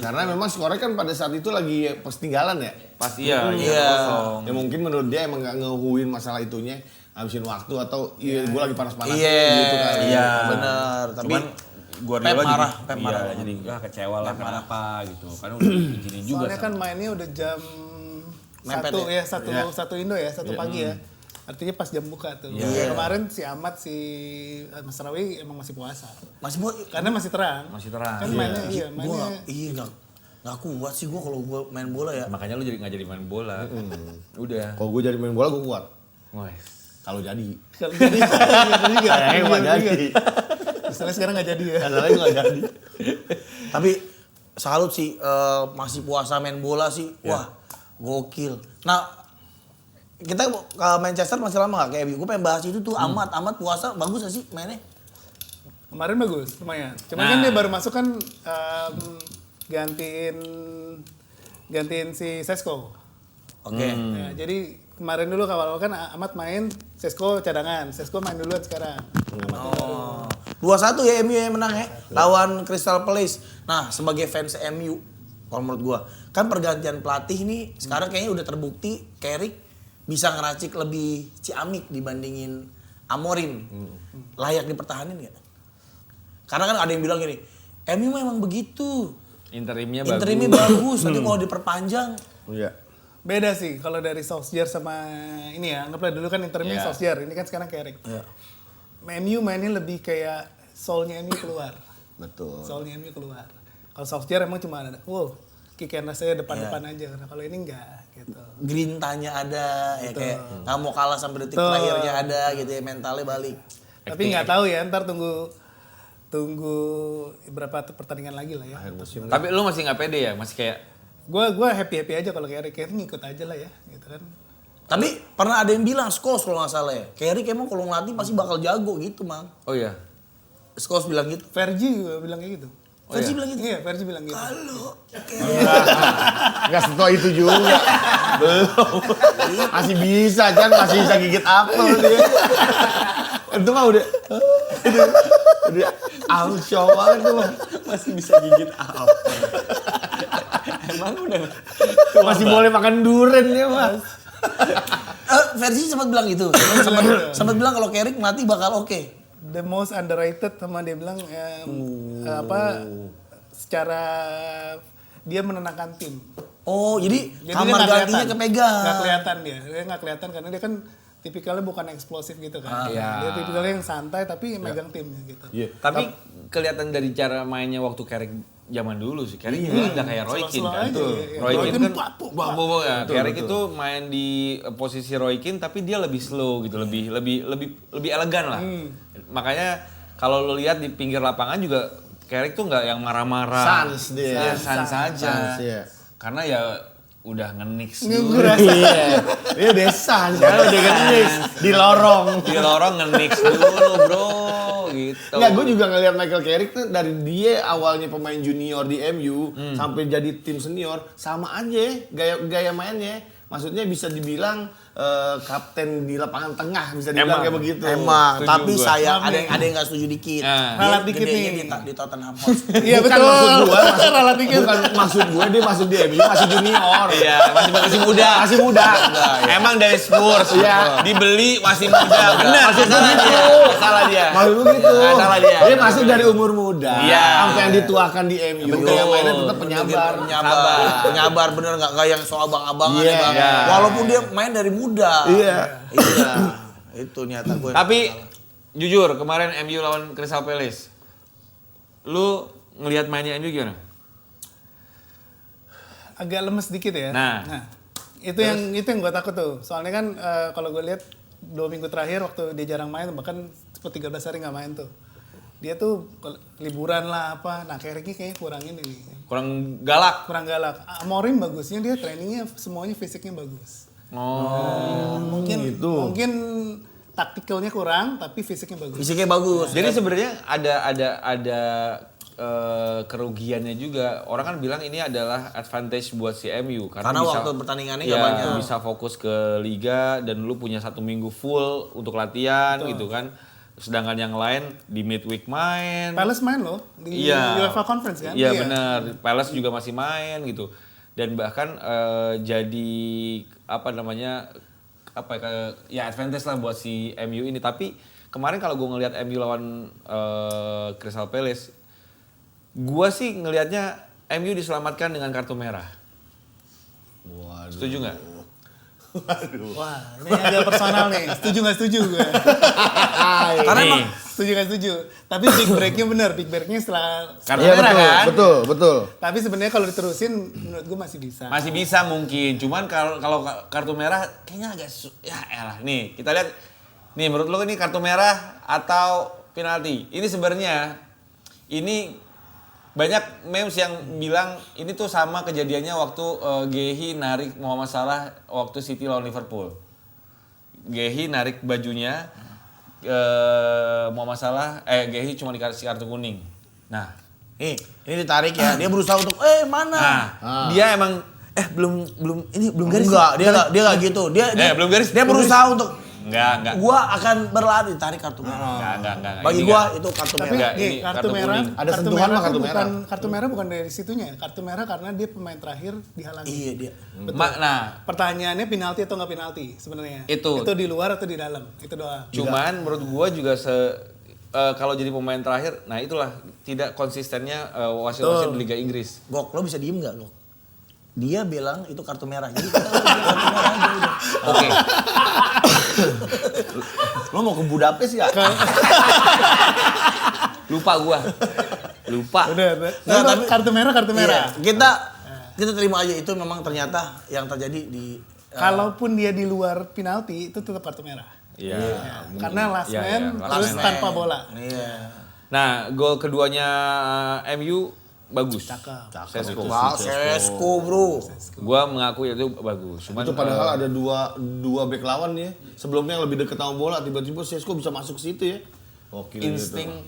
karena memang skornya kan pada saat itu lagi ketinggalan ya. Pasti ya, Iya. kosong. Ya mungkin menurut dia emang nggak ngehuin masalah itunya, habisin waktu atau iya gue lagi panas-panasnya Iya, gitu kan. Iya. benar. Tapi Cuman Guardiola Pep marah. jadi kecewa lah kenapa gitu. Kan udah izinin juga Soalnya kan mainnya udah jam Mepet satu ya? ya, satu Indo ya, satu pagi ya. Artinya pas jam buka tuh. Iya. Kemarin si Ahmad, si Mas Rawi emang masih puasa. masih mau Karena masih terang. Masih terang. Kan mainnya, mainnya. nggak kuat sih gua kalau gua main bola ya. Makanya lu nggak jadi main bola. Udah. Kalau gue jadi main bola gue kuat. Wes. Kalau jadi. Kalau jadi, juga. Kayaknya nggak jadi. Misalnya sekarang nggak jadi ya. Masalahnya nggak jadi. Tapi salut sih masih puasa main bola sih. Wah, gokil. Nah, kita ke Manchester masih lama nggak kayak MU? Gue pengen bahas itu tuh. Amat puasa bagus gak sih mainnya? Kemarin bagus, lumayan. Cuman kan dia baru masuk kan gantiin si Sesko. Oke. Ya, jadi kemarin dulu awal kan Ahmad main, Sesko cadangan. Sesko main duluan sekarang. Oh. 2-1 ya MU yang menang ya lawan Crystal Palace. Nah, sebagai fans MU kalau menurut gua, kan pergantian pelatih nih sekarang kayaknya udah terbukti Carrick bisa ngeracik lebih ciamik dibandingin Amorim. Layak dipertahanin nggak? Karena kan ada yang bilang gini, MU memang begitu. Interimnya bagus, nanti kalau diperpanjang. Iya. Beda sih kalau dari Solskjaer sama ini ya. Anggaplah dulu kan interimnya Iya. Solskjaer, ini kan sekarang Carrick. Iya. MU mainnya lebih kayak soulnya MU keluar. Betul. Soulnya MU keluar. Kalau Solskjaer emang cuma ada, kick and rush saya depan-depan aja. Nah, kalau ini enggak gitu. Grintanya ada, ya Betul. kayak nggak mau kalah sampai detik Betul. terakhirnya ada gitu ya, mentalnya balik. Tapi nggak tahu ya, ntar tunggu beberapa pertandingan lagi lah ya. Akhir musim. Tapi lu masih nggak pede ya? Masih kayak Gua happy aja kalau kayak ngikut aja lah ya, gitu kan. Tapi pernah ada yang bilang Scholes kalau nggak salah ya, Carrick emang kalau ngelatih pasti bakal jago gitu, Mang. oh iya. Scholes bilang gitu. Fergie juga bilang kayak gitu. Fergie bilang gitu. Iya, Fergie bilang gitu. Halo. Nggak setua itu juga. Belum. Masih bisa kan, masih bisa gigit apel dia. Itu mah udah out show banget tuh. masih bisa gigit apa? Emang udah Masih boleh makan durian ya, Mas. Versi sempat bilang gitu. Sempat bilang kalau Carrick mati bakal oke. The most underrated sama dia bilang secara dia menenangkan tim. Oh, jadi Jadi kamar dia nggak gantinya kelihatan. kepegang. Nggak kelihatan dia nggak kelihatan karena dia kan tipikalnya bukan eksplosif gitu kan. iya. Dia tipikalnya yang santai tapi megang timnya gitu. Iya. Tapi kelihatan dari cara mainnya waktu Carrick zaman dulu sih. Carrick juga nggak kayak Roy Keane Slow-slow kan. aja, iya. Roy Roy Keane Keane kan bapuk, ya. Carrick betul. itu main di posisi Roy Keane tapi dia lebih slow gitu, lebih elegan lah. Makanya kalau lo lihat di pinggir lapangan juga Carrick tuh nggak yang marah-marah. Sans dia. Sans saja. Sans, iya. Karena ya udah nge-nix Gue dulu. rasa Dia udah sans, sekarang udah genis di lorong. Di lorong nge-nix dulu bro gitu. Enggak, gue juga ngelihat Michael Carrick tuh dari dia awalnya pemain junior di MU sampai jadi tim senior sama aja gaya mainnya. Maksudnya bisa dibilang kapten di lapangan tengah bisa dibilang Emang. kayak begitu. Emang, Setuju tapi gua. sayang ada yang nggak setuju dikit. Nah. Dia Ralat dikit gedenya nih. di Tottenham Hotspur. Iya Bukan betul. maksud gue, Ralat dikit. bukan maksud gue dia masuk di MU masih junior. Iya, masih muda. Masih muda. Emang dari Spurs. Iya. Dibeli masih muda. Benar, Masih salah begitu. dia. Salah dia. Maksud gue gitu. Nggak salah dia. Dia masuk dari umur muda. Iya. Sampai yang dituakan di MU. Betul. Kayak mainnya tetap penyabar. Penyabar bener nggak yang so abang-abangan Iya. ya, Bang. Iya. Walaupun dia main dari muda. Iya. Iya. Itu nyata gue. Tapi jujur kemarin MU lawan Crystal Palace. Lu ngelihat mainnya MU gimana? Agak lemes dikit ya. Nah. itu yang gue takut tuh. Soalnya kan kalau gue lihat 2 minggu terakhir waktu dia jarang main bahkan 13 hari nggak main tuh. Dia tuh liburan lah apa. Nah, Carrick kayaknya kurang ini nih. Kurang galak. Kurang galak. Amorim bagusnya dia trainingnya semuanya fisiknya bagus. Oh. Mungkin taktikalnya kurang tapi fisiknya bagus. Fisiknya bagus. Jadi sebenarnya ada kerugiannya juga. Orang kan bilang ini adalah advantage buat si MU Karena bisa, waktu pertandingannya ya, nggak banyak. bisa fokus ke liga dan lu punya 1 minggu full untuk latihan gitu kan. Sedangkan yang lain di midweek main. Palace main loh di Iya. UEFA Conference kan? Iya benar. Palace juga masih main gitu. Dan bahkan jadi apa namanya ya advantage lah buat si MU ini. Tapi kemarin kalau gue ngelihat MU lawan Crystal Palace, gue sih ngelihatnya MU diselamatkan dengan kartu merah. Waduh. Setuju nggak? Wah, ini agak personal nih. Setuju nggak setuju gue? Karena Nih. emang Setuju nggak setuju? Tapi big breaknya bener. Big breaknya setelah. Kartu Iya merah betul, kan? betul. Tapi sebenarnya kalau diterusin, menurut gue masih bisa. Masih bisa mungkin. Cuman kalau kartu merah kayaknya agak ya elah. Nih, kita lihat. Nih menurut lo ini kartu merah atau penalti? Ini sebenarnya ini banyak memes yang bilang ini tuh sama kejadiannya waktu Gehi narik Muhammad Salah waktu City lawan Liverpool. Gehi narik bajunya, Muhammad Salah, Gehi cuma dikasih kartu kuning. Nah, ini ditarik ya. Dia berusaha untuk mana? dia emang belum garis. Enggak, dia enggak gitu. Dia belum garis. Dia berusaha untuk Enggak. gua akan berlari tarik kartu merah. Enggak. Bagi Ini gua enggak. itu kartu Tapi merah. Enggak, nih, ini kartu kartu merah, kuning. Ada sentuhan mah kartu tuh merah. kartu merah bukan dari situnya. Kartu merah karena dia pemain terakhir dihalangi. Iya dia. Nah, Pertanyaannya penalti atau nggak penalti sebenarnya? Itu. di luar atau di dalam? Itu doang. cuman menurut gua juga kalau jadi pemain terakhir, nah itulah tidak konsistennya wasit-wasit di Liga Inggris. Gok, lo bisa diem nggak, Gok? Dia bilang itu kartu merah. Jadi kita kartu merah aja udah. Oke. Lo mau ke Budapest gak? Lupa gua. Udah. Nah, tapi kartu merah. Iya, kita terima aja itu memang ternyata yang terjadi di Kalaupun dia di luar penalti itu tetap kartu merah. Iya. Karena last Iya, man iya, terus last man. tanpa bola. Iya. Nah, gol keduanya MU bagus. Cakep. Sesko. Sesko, bro. Gua mengakui itu bagus. Cuman Itu padahal ada dua back lawan ya. Sebelumnya yang lebih dekat sama bola, tiba-tiba Sesko bisa masuk ke situ ya. Oke. insting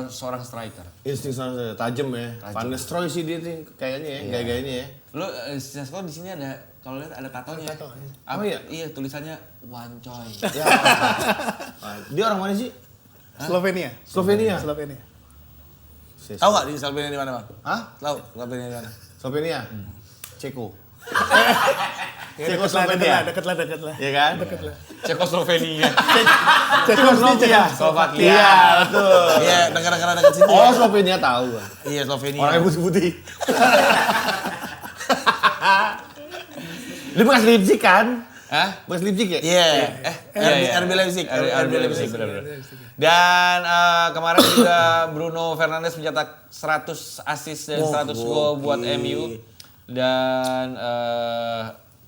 seorang striker. Insting sangat tajam ya. Van Nistelrooy sih dia nih kayaknya ya, gaya-gayanya ya. Lo Sesko di sini ada kalau lihat ada tatonya. Tato, ya. Apa Oh, iya? Iya, tulisannya one coy. Ya. Dia orang mana sih? Slovenia. Slovenia. Tahu nggak di Slovenia di mana, Bang? Hah? Tahu Slovenia di mana? Slovenia? Ceko. Ya, Ceko deket Slovenia. lah. Iya kan? Cekoslovenia. Cekoslovakia. Slovakia. Iya, betul. Iya, negara-negara dekat situ. Oh, Slovenia tahu gua. Iya, Slovenia. Orangnya putih-putih. Dia bekas Leipzig kan? Hah? Bekas Leipzig ya? Iya. Iya. RB Leipzig. RB Leipzig, benar. Dan kemarin juga Bruno Fernandes mencetak 100 assist dan 100 gol buat MU. Dan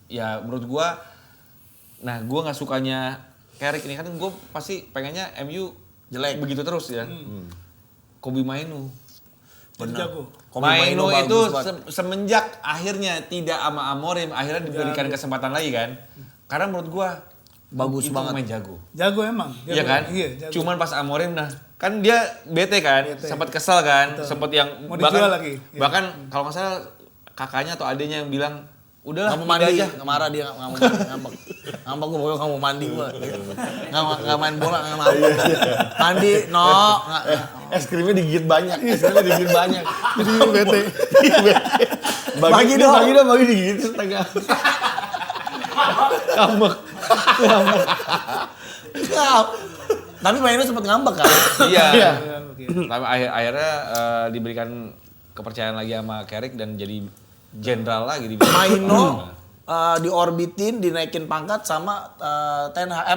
ya menurut gua, nah gua nggak sukanya Carrick ini kan gua pasti pengennya MU Jelek. begitu terus ya. Kobe Mainu. Jago. Mainu bagus itu banget. semenjak akhirnya tidak sama Amorim, akhirnya diberikan kesempatan lagi kan. Karena menurut gua Bagus itu banget. pemain jago. Jago emang. Iya kan? Iya, jago. Cuman pas Amorim nah kan dia bete kan, Bete. sempat kesel kan, sempat yang Mau dijual lagi. Iya. Bahkan kalau nggak salah kakaknya atau adiknya yang bilang udahlah Nggak mau mandi aja. nggak marah dia nggak mau mandi, ngambek gue pokoknya nggak mau mandi gue nggak main bola nggak mau mandi nggak. Es krimnya digigit banyak. Es krimnya digigit banyak. Jadi bete. Bagi dong. Bagi digigit setengah. Ngambek. Tapi mainnya sempat ngambek kan. Iya. Iya. Tapi akhirnya diberikan kepercayaan lagi sama Carrick dan jadi jenderal lagi di Maino diorbitin, dinaikin pangkat sama Ten Hag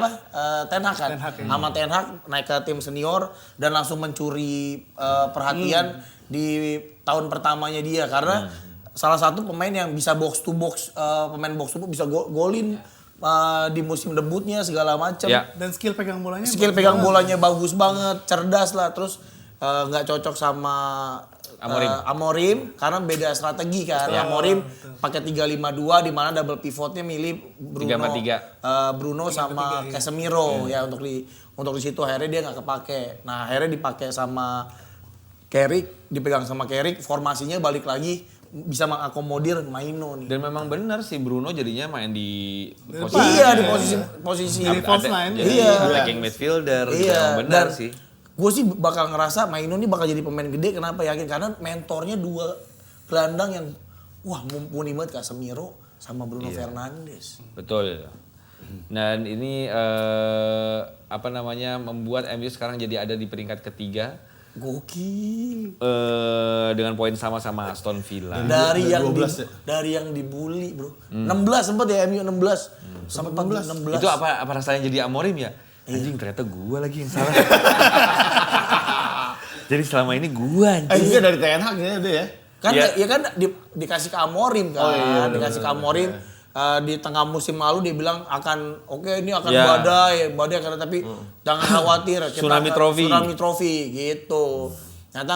Ten Hag kan. Ten Hag, ya. Sama Ten Hag naik ke tim senior dan langsung mencuri perhatian di tahun pertamanya dia karena salah satu pemain yang bisa box to box, pemain box to box bisa golin di musim debutnya segala macam. Ya. Dan skill pegang bolanya. Skill bagus pegang banget. bolanya bagus banget, cerdas lah, terus nggak cocok sama Amorim karena beda strategi kan. Amorim pakai 3-5-2 di mana double pivotnya milih Bruno 3-4-3. Bruno sama Casemiro ya untuk di situ akhirnya dia nggak kepake. Nah, akhirnya dipakai sama Carrick, dipegang sama Carrick, formasinya balik lagi bisa mengakomodir Maino nih. Dan memang benar sih Bruno jadinya main di Iya, di posisi Jadi false nine. Jadi Iya. attacking midfielder gitu. Iya, Memang benar dan sih. gue sih bakal ngerasa Maino ini bakal jadi pemain gede. Kenapa yakin? Karena mentornya dua gelandang yang wah mumpuni banget, Casemiro sama Bruno Fernandes. Betul. Dan ini apa namanya membuat MU sekarang jadi ada di peringkat ketiga Gokil. dengan poin sama-sama Aston Villa. Dari yang 12 ya? dari yang dibully, Bro. 16 sempat ya MU 16. Sampai 16. Itu apa rasanya jadi Amorim ya? Anjing ternyata gua lagi yang salah. Jadi selama ini gua anjing. Juga dari Ten Hag ya itu ya. Kan Iya. ya kan dikasih ke Amorim kan. Oh, iya, Dikasih ke Amorim. Di tengah musim lalu dia bilang akan ini akan Ya. badai karena tapi jangan khawatir kita Tsunami Trophy. Tsunami Trophy gitu. Ternyata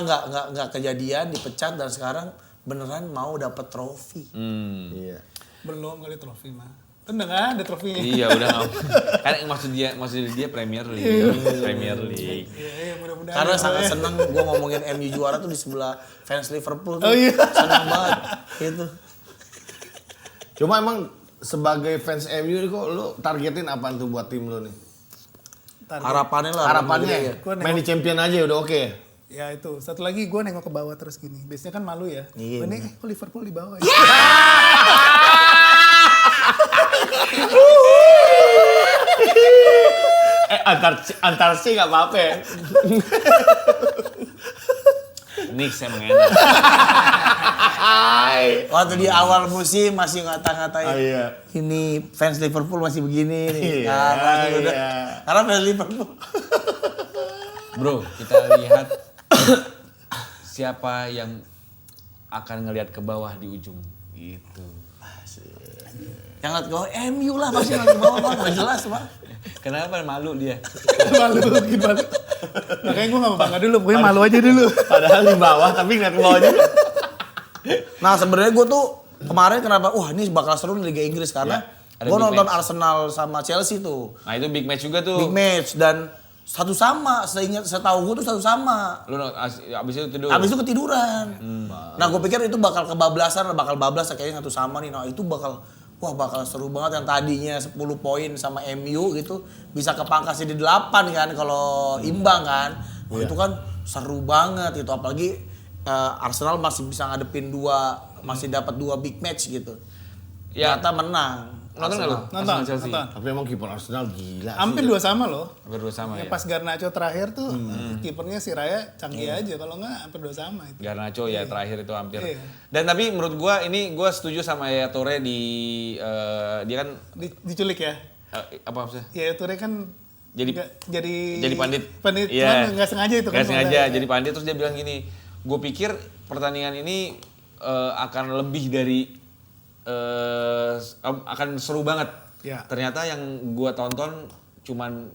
nggak kejadian, dipecat dan sekarang beneran mau dapat trofi. Iya. Belum kali trofi mah. Tenang kan ada trofinya. Iya udah nggak. Kan maksud dia Premier League. Premier League. Iya, mudah-mudahan. Karena ya, sangat ya. seneng gue ngomongin MU juara tuh di sebelah fans Liverpool tuh. Oh, iya. Seneng banget gitu. Cuma emang sebagai fans MU ini kok lu targetin apaan tuh buat tim lu nih? Target. Harapannya lah. Harapannya ya. Gua main di champion aja udah oke ya? Ya itu, satu lagi gue nengok ke bawah terus gini. Biasanya kan malu ya. Iya, Ini kok Liverpool di bawah ya? Antar sih nggak apa-apa ya. Knicks emang enak. Waktu di awal musim masih ngata-ngatain Oh, iya. ini fans Liverpool masih begini nih. Iya, iya. Karena fans Liverpool. Bro, kita lihat siapa yang akan ngelihat ke bawah di ujung. Gitu. Yang ngeliat ke bawah, MU lah pasti ngeliat ke bawah, Bang. Nggak jelas, Bang. Kenapa malu dia? Malu gimana? Makanya gue gak mau bangga dulu, pokoknya malu aja dulu. Padahal di bawah tapi ngeliat ke bawahnya. Nah sebenarnya gue tuh kemarin kenapa, wah ini bakal seru di Liga Inggris karena ada gue big nonton match. Arsenal sama Chelsea tuh. Nah itu big match juga tuh. Big match dan satu sama, setahu gue tuh satu sama. Lu abis itu tidur. Abis itu ketiduran. Nah gue pikir itu bakal kebablasan, bakal bablas kayaknya satu sama nih. Nah itu bakal seru banget yang tadinya 10 poin sama MU gitu bisa kepangkas jadi 8 kan kalau imbang kan. Wah, itu kan seru banget itu apalagi Arsenal masih bisa ngadepin masih dapat 2 big match gitu. Ya. Ternyata menang. Nonton nggak lu? Nonton, Arsenal Chelsea. nonton. Tapi emang kiper Arsenal gila Hampir sih. 2 sama loh. Hampir 2 sama ya. Pas Garnacho terakhir tuh kipernya si Raya canggih aja, kalau nggak hampir 2 sama itu. Garnacho ya terakhir itu hampir. Iya. Dan tapi menurut gua ini gua setuju sama Yaya Toure di dia kan Diculik ya. apa maksudnya? Ya Toure kan Jadi- jadi pandit. Pandit Iya. cuman nggak sengaja itu kan. Nggak sengaja soalnya. jadi pandit terus dia bilang gini, gue pikir pertandingan ini akan lebih dari akan seru banget. Ya. Ternyata yang gue tonton cuman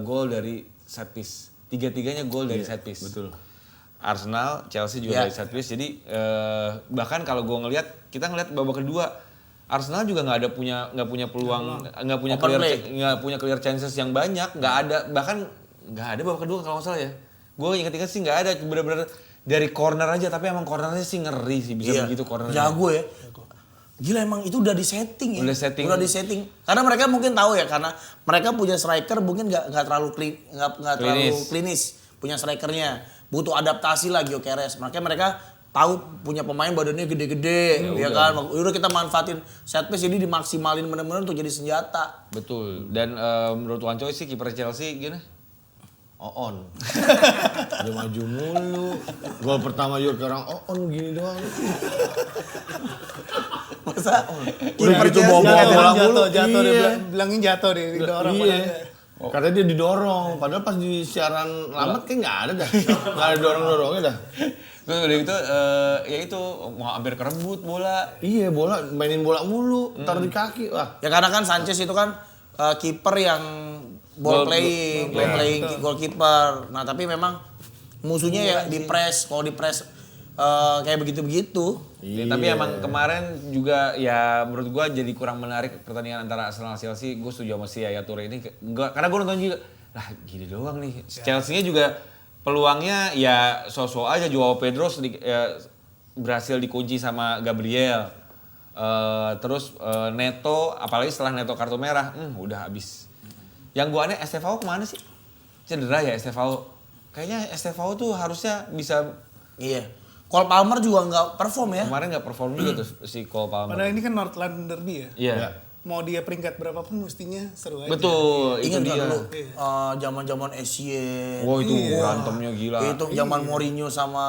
gol dari set piece. Tiga-tiganya gol dari set piece. betul. Arsenal, Chelsea juga Ya. dari set piece. Jadi bahkan kalau gue kita ngelihat babak kedua Arsenal juga nggak punya peluang, nggak Open play. punya clear chances yang banyak, nggak ada, bahkan nggak ada babak kedua kalau nggak salah ya. Gue ingat-ingat sih nggak ada, bener-bener dari corner aja, tapi emang cornernya sih ngeri sih bisa begitu cornernya. Jago ya. Gila emang itu udah disetting ya. Udah setting. Karena mereka mungkin tahu ya, karena mereka punya striker mungkin nggak terlalu terlalu klinis. Punya strikernya. Butuh adaptasi lah Gyökeres. Makanya mereka tahu punya pemain badannya gede-gede, ya kan. Udah kita manfaatin set piece jadi dimaksimalin bener-bener untuk jadi senjata. Betul. Dan menurut Wan Choi sih kiper Chelsea gimana? Oon. Dia maju mulu. Gol pertama juga orang Oon gini doang. Masa Udah gitu Chelsea bawa ada- bola jatuh, mulu. jatuh, Iya. bilangin jatuh deh, didorong. Iya. Katanya dia didorong, padahal pas di siaran lambat kayak nggak ada dah. Nggak ada dorong-dorongnya dah. Terus udah gitu ya itu mau hampir kerebut bola. Iya, bola mainin bola mulu, taruh di kaki. Wah, Ya karena kan Sanchez itu kan kiper yang ball playing goalkeeper. Nah, tapi memang musuhnya ya di press, kalau di press kayak begitu-begitu. Ya, tapi emang kemarin juga ya menurut gua jadi kurang menarik pertandingan antara Arsenal Chelsea. Gue setuju sama si Yaya Toure ini karena gue nonton juga. Lah gini doang nih. Chelsea-nya juga peluangnya ya so-so aja. Joao Pedro berhasil dikunci sama Gabriel. Terus Neto, apalagi setelah Neto kartu merah, udah habis. Yang gua aneh Estevao kemana sih? Cedera ya Estevao. Kayaknya Estevao tuh harusnya bisa. Iya. Cole Palmer juga nggak perform ya. Kemarin nggak perform juga tuh si Cole Palmer. Padahal ini kan North London Derby ya. Iya. Ya. Mau dia peringkat berapapun mestinya seru aja. Betul, itu Ingat nggak dia. dulu zaman-zaman Essien. Wah itu berantemnya gila. Itu zaman Mourinho sama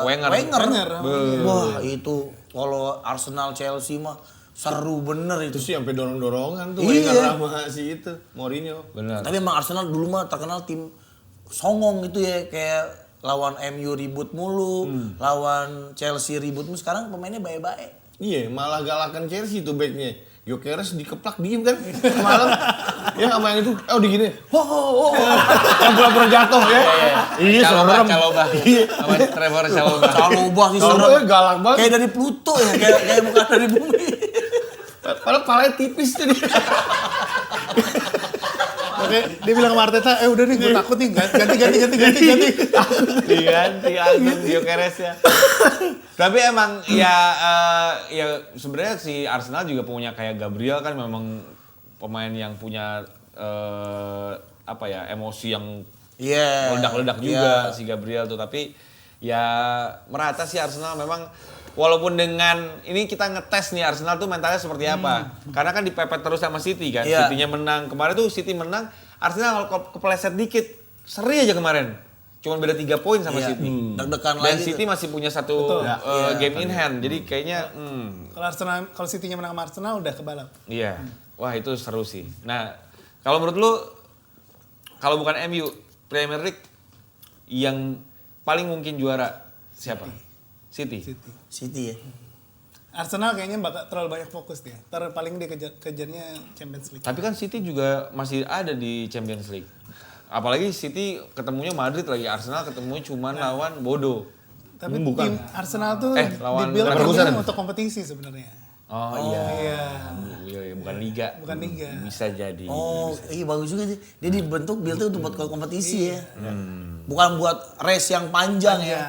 Wenger. Wenger. Wah, itu kalau Arsenal Chelsea mah seru bener itu. itu sih sampai dorong-dorongan tuh Iya. Wenger sama si itu Mourinho. Benar. Tapi emang Arsenal dulu mah terkenal tim songong gitu ya, kayak lawan MU ribut mulu, lawan Chelsea ribut mulu. Sekarang pemainnya baik-baik. Iya, malah galakan Chelsea tuh backnya. Gyökeres dikeplak diem kan semalam. Ya sama yang itu, digini. Yang pura-pura jatuh ya. Iya, serem. Caloba. Iya. Sama Trevor Caloba. Calobah sih Caloba serem. galak banget. Kayak dari Pluto ya, kayak bukan dari bumi. Padahal palanya tipis tuh dia. Oke, dia bilang sama Arteta, udah nih gue takut nih, ganti. Diganti langsung Gyökeres ya. Tapi emang ya sebenarnya si Arsenal juga punya kayak Gabriel kan memang pemain yang punya emosi yang Iya. meledak-ledak juga si Gabriel tuh, tapi ya merata sih Arsenal memang walaupun dengan ini kita ngetes nih Arsenal tuh mentalnya seperti apa. Karena kan dipepet terus sama City kan. Iya. City-nya menang. Kemarin tuh City menang, Arsenal kalau kepleset dikit seri aja kemarin. Cuman beda 3 poin sama Iya. City. Deg-degan Dan lagi City tuh. masih punya satu game in hand. Jadi kayaknya Kalau City-nya menang sama Arsenal udah kebalap. iya. Wah, itu seru sih. Nah, kalau menurut lu kalau bukan MU, Premier League yang paling mungkin juara siapa? City. City ya. Arsenal kayaknya bakal terlalu banyak fokus dia. Paling dia kejarnya Champions League. Tapi kan City juga masih ada di Champions League. Apalagi City ketemunya Madrid lagi, Arsenal ketemu cuma lawan Bodo. Tapi bukan. tim Arsenal tuh lawan dibuild Leverkusen. untuk kompetisi sebenarnya. Oh iya. Iya, Bukan liga. bukan liga. Bisa jadi. Oh, iya bagus juga sih. Dia dibentuk build-nya untuk buat kompetisi ya. Bukan buat race yang panjang ya.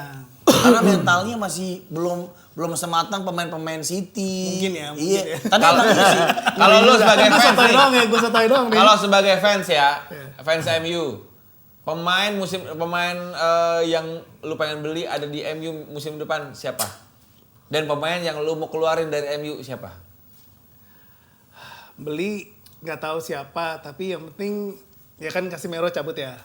Karena mentalnya masih belum sematang pemain-pemain City. Mungkin ya, mungkin Iya. ya. Tapi emang iya sih. Kalau lu sebagai Gue fans sotoy nih, doang ya, gue sotoy doang nih. kalau sebagai fans ya, fans MU, Pemain yang lu pengen beli ada di MU musim depan siapa? Dan pemain yang lu mau keluarin dari MU siapa? Beli nggak tahu siapa, tapi yang penting ya kan Casemiro cabut ya.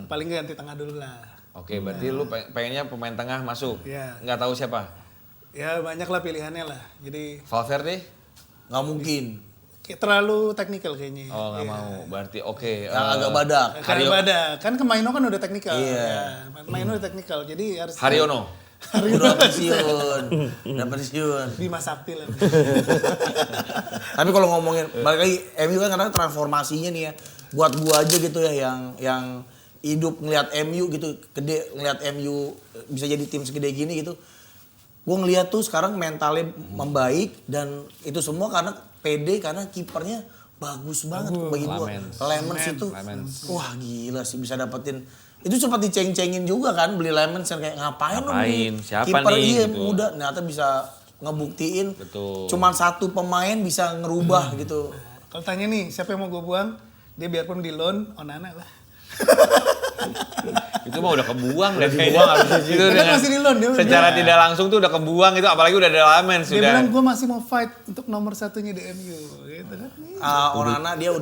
Paling nggak ganti tengah dulu lah. Oke, berarti lu pengennya pemain tengah masuk. Iya. Nggak tahu siapa? Ya banyak lah pilihannya lah. Jadi Valverde? Nggak mungkin. kayak terlalu teknikal kayaknya. Oh, nggak Iya. mau. Berarti oke. Yang agak badak. Karena bada, kan ke Maino kan udah teknikal. Iya. Ya, Maino udah teknikal, jadi harus Haryono. Udah pensiun. Udah pensiun. Bima Sakti lah. Tapi kalau ngomongin balik lagi MU kan kadang transformasinya nih ya. Buat gua aja gitu ya yang hidup ngelihat MU gitu, gede ngelihat MU bisa jadi tim segede gini gitu. Gua ngelihat tuh sekarang mentalnya membaik dan itu semua karena PD karena kipernya bagus banget bagi gua. Lemens itu. Wah, gila sih bisa dapetin. Itu sempat diceng-cengin juga kan beli Lemens yang kayak ngapain lu beli Siapa kiper nih, iya gitu. muda ternyata bisa ngebuktiin Betul. cuman satu pemain bisa ngerubah gitu. Kalau tanya nih, siapa yang mau gue buang? Dia biarpun di loan, Onana lah. Itu mah udah kebuang deh kayaknya. Itu Kan dengan masih di loan, dia secara bilang. tidak langsung tuh udah kebuang itu, apalagi udah ada Lamens Dia sudah. bilang gue masih mau fight untuk nomor satunya di MU, gitu kan? Onana dia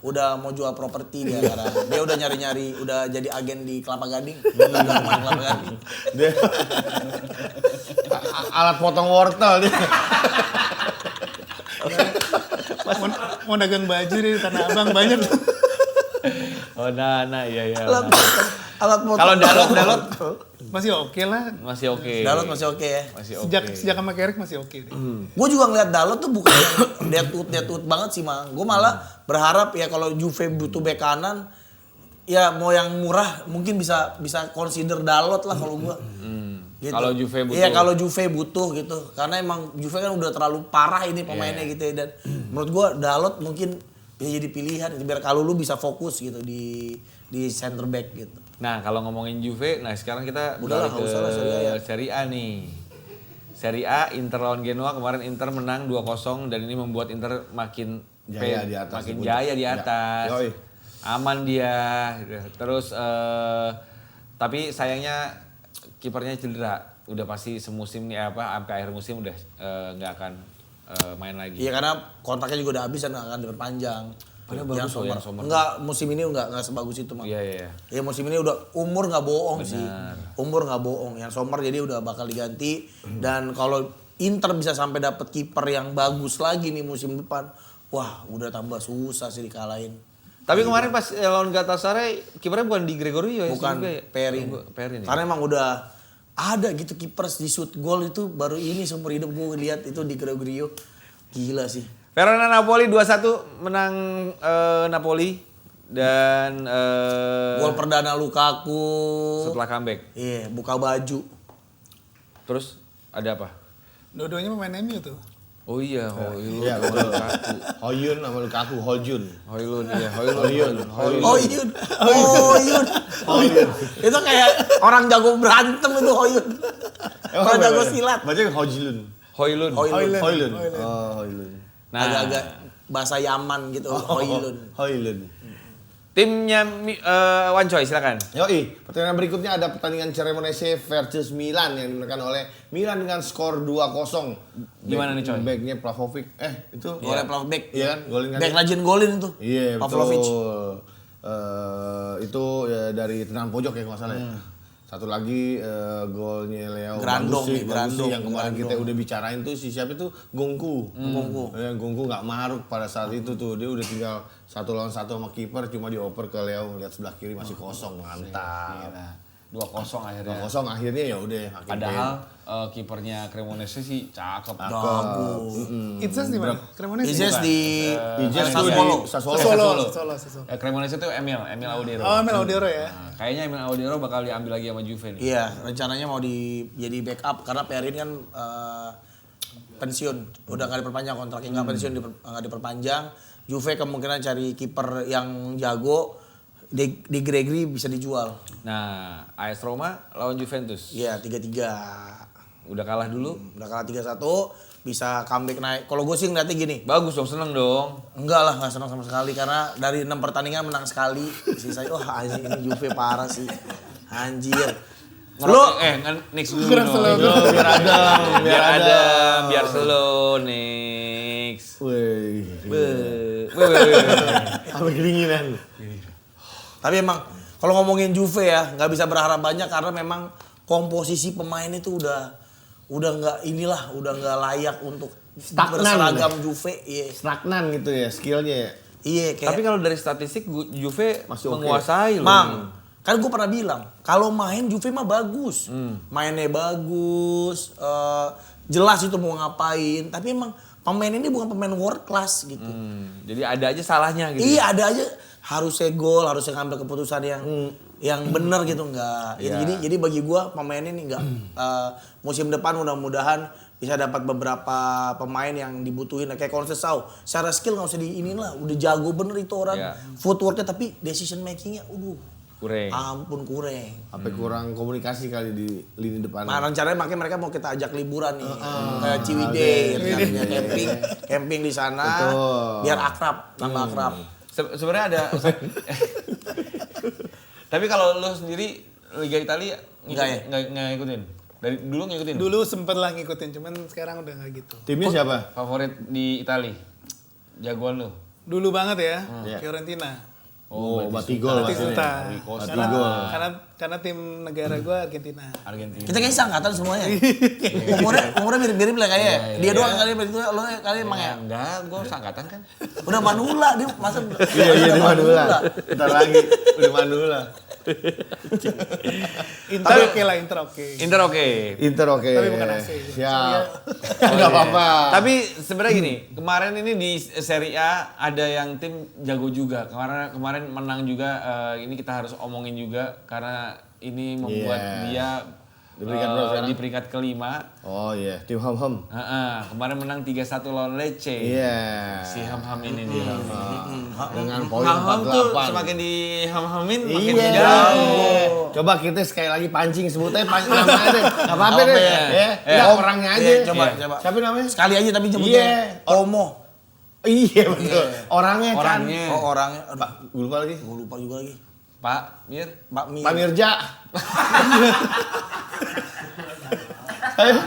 udah mau jual properti dia sekarang. Dia udah nyari-nyari, udah jadi agen di Kelapa Gading. Udah main Kelapa Gading. Dia alat potong wortel dia. Mau dagang baju di Tanah Abang banyak tuh. Oh, nah, iya. Alat motor. Kalau Dalot Masih oke lah. masih oke. Dalot masih oke ya. Masih oke. Sejak sama Carrick masih oke deh. Gue juga ngeliat Dalot tuh bukan yang dead wood banget sih, Mang. Gue malah berharap ya kalau Juve butuh bek kanan, ya mau yang murah mungkin bisa consider Dalot lah kalau gue. Gitu. Kalau Juve butuh. Iya kalau Juve butuh gitu. Karena emang Juve kan udah terlalu parah ini pemainnya gitu ya. Dan menurut gue Dalot mungkin bisa jadi pilihan biar kalau lu bisa fokus gitu di center back gitu. Nah, kalau ngomongin Juve, nah sekarang kita Udahlah, beralih nggak usah lah, Serie A ya. Serie A nih. Serie A Inter lawan Genoa kemarin Inter menang 2-0 dan ini membuat Inter makin Jaya di atas. makin jaya di atas. Yoi. Aman dia. Terus tapi sayangnya kipernya cedera. Udah pasti semusim nih sampai akhir musim udah nggak akan main lagi. Iya karena kontraknya juga udah habis dan akan diperpanjang. Padahal bagus loh yang Sommer. Enggak, musim ini enggak sebagus itu, Mang. Iya. Ya musim ini udah umur nggak bohong sih. Umur nggak bohong. Yang Sommer jadi udah bakal diganti dan kalau Inter bisa sampai dapet kiper yang bagus lagi nih musim depan, wah udah tambah susah sih dikalahin. Tapi kemarin pas lawan Galatasaray kipernya bukan Di Gregorio ya? Bukan juga ya? Perin. Perin ya? Karena emang udah ada gitu kiper di shoot goal itu baru ini seumur hidup gue lihat itu di Gregorio. Gila sih. Verona Napoli 2-1 menang Napoli dan Gol perdana Lukaku. setelah comeback. Iya, buka baju. Terus ada apa? Dua-duanya pemain MU tuh. Oh iya, Hoylund Iya, sama betul. Lukaku. Hoyun sama Lukaku, Hoyun. Hoylund. Itu kayak orang jago berantem itu Hoyun. Orang jago silat. Bacanya Hojlun. Hoylund. Hoylun. Oh, Hoylun. Nah, Agak-agak bahasa Yaman gitu, Hoylun. Hoylun. timnya Wancoy silakan. Yoi, pertandingan berikutnya ada pertandingan Cremonese versus Milan yang dimenangkan oleh Milan dengan skor 2-0. Gimana nih, Coy? Backnya Plavkovic. Itu Golnya Plavkovic. Iya kan? Golin kan? Back rajin golin tuh. Iya, Pavlovic. betul. Itu ya, dari tendangan pojok ya kalau nggak salah ya. Satu lagi golnya Leo Grandong bagus sih, nih, bagus Grandong, sih. Yang kemarin kita Grandong. udah bicarain tuh si siapa itu Gongku. Ya, Gongku nggak maruk pada saat itu tuh, dia udah tinggal 1 lawan 1 sama kiper, cuma dioper ke Leo ngeliat sebelah kiri masih kosong, mantap. 2-0 akhirnya. 2-0 akhirnya ya udah. Padahal kipernya Cremonese sih cakep. Itzes di mana? Cremonese. Ises di Ijes tuh Sassuolo. di Sassuolo. Sassuolo. Cremonese itu Emil Audero. Oh, Mel Audero ya. Nah, kayaknya Emil Audero bakal diambil lagi sama Juve nih. Iya, rencananya mau jadi backup karena Perin kan pensiun, udah nggak diperpanjang kontraknya, nggak pensiun nggak diperpanjang. Juve kemungkinan cari kiper yang jago, di Gregory bisa dijual. Nah, AS Roma lawan Juventus. Iya 3-3. udah kalah dulu. Udah kalah 3-1, bisa comeback naik. Kalau gue sih ngeliatnya gini, Bagus dong, seneng dong. enggak lah, nggak senang sama sekali karena dari 6 pertandingan menang sekali. Sisanya, anjing ini Juve parah sih. Anjir. Lu Nix dulu Kurang dong. slow. Biar adem, Biar adem, biar slow, Nix. Wih. Weh. Sampai kedinginan. tapi emang kalau ngomongin Juve ya nggak bisa berharap banyak karena memang komposisi pemain itu udah nggak inilah, udah nggak layak untuk Stagnan berseragam Juve. Iya. Stagnan gitu ya skillnya ya. Iya kayak Tapi kalau dari statistik Juve Masih oke. menguasai loh. Mang, kan gue pernah bilang, kalau main Juve mah bagus. Mainnya bagus, jelas itu mau ngapain. Tapi emang pemain ini bukan pemain world class gitu. Jadi ada aja salahnya gitu. Iya ada aja, harusnya gol, harusnya ngambil keputusan yang benar gitu enggak. Iya. Jadi bagi gue pemain ini enggak. Musim depan mudah-mudahan bisa dapat beberapa pemain yang dibutuhin kayak Conceição. Secara skill nggak usah diinin lah, udah jago bener itu orang. Iya. Footworknya tapi decision makingnya, Kurang. ampun kurang. Sampai kurang komunikasi kali di lini depan. Nah, rencananya makanya mereka mau kita ajak liburan nih ke Ciwidey, rencananya camping di sana, Betul. biar akrab, tambah akrab. Sebenarnya ada. Tapi kalau lu sendiri Liga Italia Enggak ya? nggak ngikutin. Dari dulu ngikutin. Dulu sempet lah ngikutin, cuman sekarang udah nggak gitu. Timnya siapa? Favorit di Italia. Jagoan lu. Dulu banget ya, Iya. Fiorentina. Oh, Batigol Batistuta. maksudnya. Karena, Batigol. karena tim negara gue Argentina. Argentina. Kita kayaknya seangkatan semuanya. umurnya mirip-mirip lah kayaknya. Dia doang kali itu lo kali emang ya. Enggak, gua seangkatan kan. Udah Manula dia masa Iya di Manula. Bentar lagi udah Manula. Inter oke lah, Inter oke. Inter oke. Inter oke. Tapi bukan AC. Siap. Enggak apa-apa. Tapi sebenarnya gini, kemarin ini di Serie A ada yang tim jago juga. Kemarin menang juga. Ini kita harus omongin juga karena ini membuat Iya. dia Di peringkat berapa sekarang? di peringkat kelima. Oh iya, tim Ham. Kemarin menang 3-1 lawan Lecce. Iya. Si Ham ini nih. Dengan poin Ham tuh 48. semakin di Ham-Hamin makin Iya. jauh. Coba kita sekali lagi pancing sebutnya namanya deh. Enggak apa-apa deh. ya. Ya. Enggak orangnya aja. Iya, coba. Siapa namanya? Sekali aja tapi Iya. nyebutnya Como. Iya betul. Orangnya kan. Orangnya. Oh orangnya, aduh, Gue lupa lagi. gue lupa juga lagi. Pak Mir. Pak Mir. Pak Mirja. Ayo.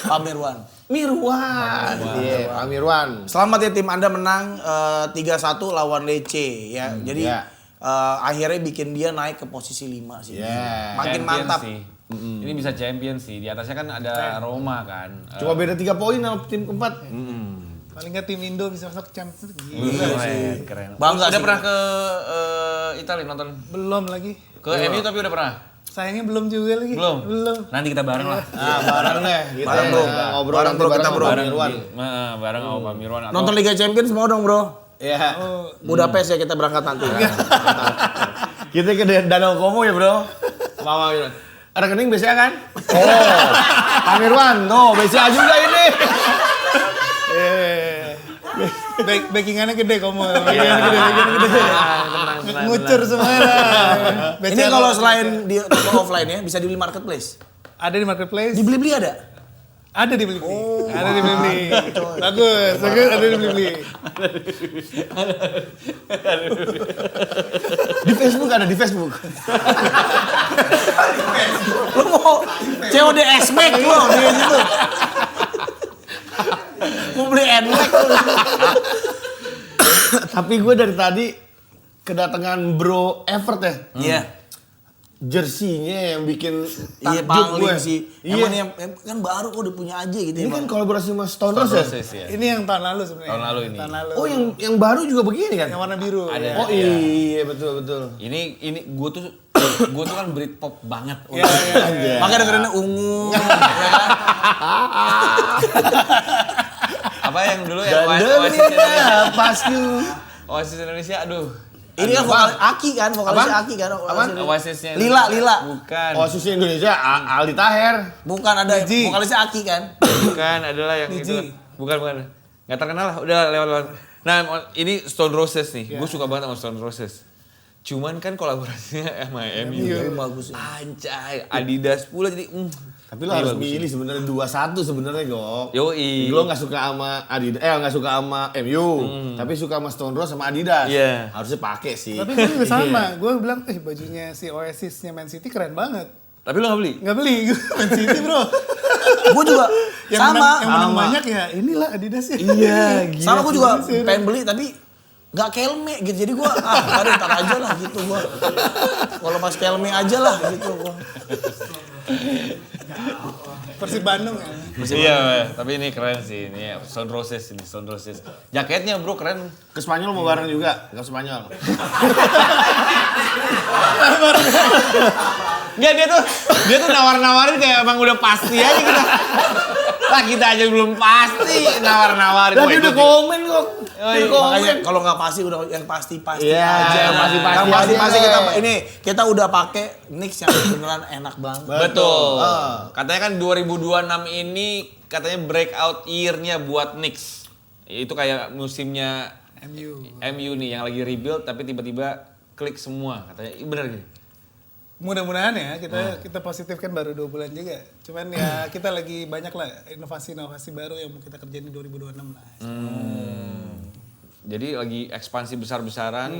Pak Mirwan. Mirwan. Iya, Pak Mirwan. Selamat ya tim Anda menang 3-1 lawan Lecce ya. Jadi Iya. akhirnya bikin dia naik ke posisi 5 sih. Iya. Makin Champion mantap. sih. Ini bisa champion sih. Di atasnya kan ada Roma kan. Cuma beda 3 poin sama tim keempat. Paling nggak tim Indo bisa masuk Champions League. Gila. Keren. Bangga Udah sih. pernah ke Italia nonton? Belum lagi. Ke MU tapi udah pernah? Sayangnya belum juga lagi. Belum? Belum. Nanti kita bareng lah. Nah, bareng deh. Kita Bareng, bro. ngobrol Bareng, nanti bro, bareng kita, sama bro. Pak Bareng, Mirwan. bareng sama Pak Mirwan atau Nonton Liga Champions mau dong bro. Iya. Oh, Budapest ya kita berangkat nanti. Kita ke Danau Komo ya, Bro. Mama Mirwan. Rekening BCA kan? Oh. Pak Mirwan, tuh BCA juga ini. backingannya gede kamu. Backingannya gede. Ngucur semuanya lah. Ini kalau selain di offline ya bisa dibeli marketplace. ada di marketplace, Dibeli-beli ada? ada di Blibli. Ada di Blibli. Bagus, ada di Blibli. Di Facebook ada di Facebook. Lo mau COD S-Max lo dia gitu. Mau beli NMAX lo. Tapi gue dari tadi kedatangan Bro Evert ya. Iya. Jersinya yang bikin Iya takjub gue. paling sih. Iya. Emang yang kan baru kok udah punya aja gitu Ini ya. kan kolaborasi sama Stone Roses ya? proses ya. Ini yang tahun lalu sebenarnya. Tahun lalu ini. Tahun lalu. Oh yang baru juga begini kan? yang warna biru. Ada. Ya. Oh iya betul. Ini gue tuh kan Britpop banget. Iya, iya, iya. Makanya dengerinnya ungu. Apa yang dulu yang Dan Oasis Indonesia? dengar pas you. Oasis Indonesia, aduh. Ini kan vokal Aki kan, vokalisnya Aki kan. Oasisnya Lila. Bukan. Oasis Indonesia Aldi Taher. Bukan ada Niji. vokalisnya Aki kan. Bukan, adalah yang Niji. itu. Bukan. Nggak terkenal lah, udah lewat. Nah, ini Stone Roses nih. Gue suka banget sama Stone Roses. Cuman kan kolaborasinya sama MU. Bagus ya. Anjay, Adidas pula jadi Tapi lo harus milih sebenarnya 2-1 sebenarnya, Gok. Yoi. Lo nggak suka sama Adidas, nggak suka sama MU, tapi suka sama Stone Rose sama Adidas. Iya. Harusnya pakai sih. Tapi gue juga sama. Gue bilang, bajunya si Oasisnya Man City keren banget. Tapi lo gak beli? Nggak beli, Man City bro. Gue juga Yang sama. menang banyak ya inilah Adidasnya. Iya, gila. Sama gue juga pengen beli tapi nggak kelme gitu. Jadi gue ntar aja lah gitu gue. Kalau pas kelme aja lah gitu gue. Persib Bandung ya. Iya, tapi ini keren sih. Ini Stone Roses ini, Stone Roses. Jaketnya bro keren. Ke Spanyol mau bareng juga, ke Spanyol. Enggak, dia tuh nawar-nawarin kayak emang udah pasti aja kita. Lah kita aja belum pasti nawar-nawarin. Tapi udah komen kok. Makanya kalau nggak pasti udah yang pasti-pasti Iya, aja. yang pasti-pasti Yang pasti-pasti aja. kita udah pakai Knicks yang beneran enak banget. Betul. Katanya kan 2026 ini katanya breakout year-nya buat Knicks. Itu kayak musimnya MU nih yang lagi rebuild tapi tiba-tiba klik semua katanya. Bener gini. Mudah-mudahan ya kita positif kan baru 2 bulan juga. Cuman ya kita lagi banyak lah inovasi-inovasi baru yang mau kita kerjain di 2026 lah. Jadi lagi ekspansi besar-besaran.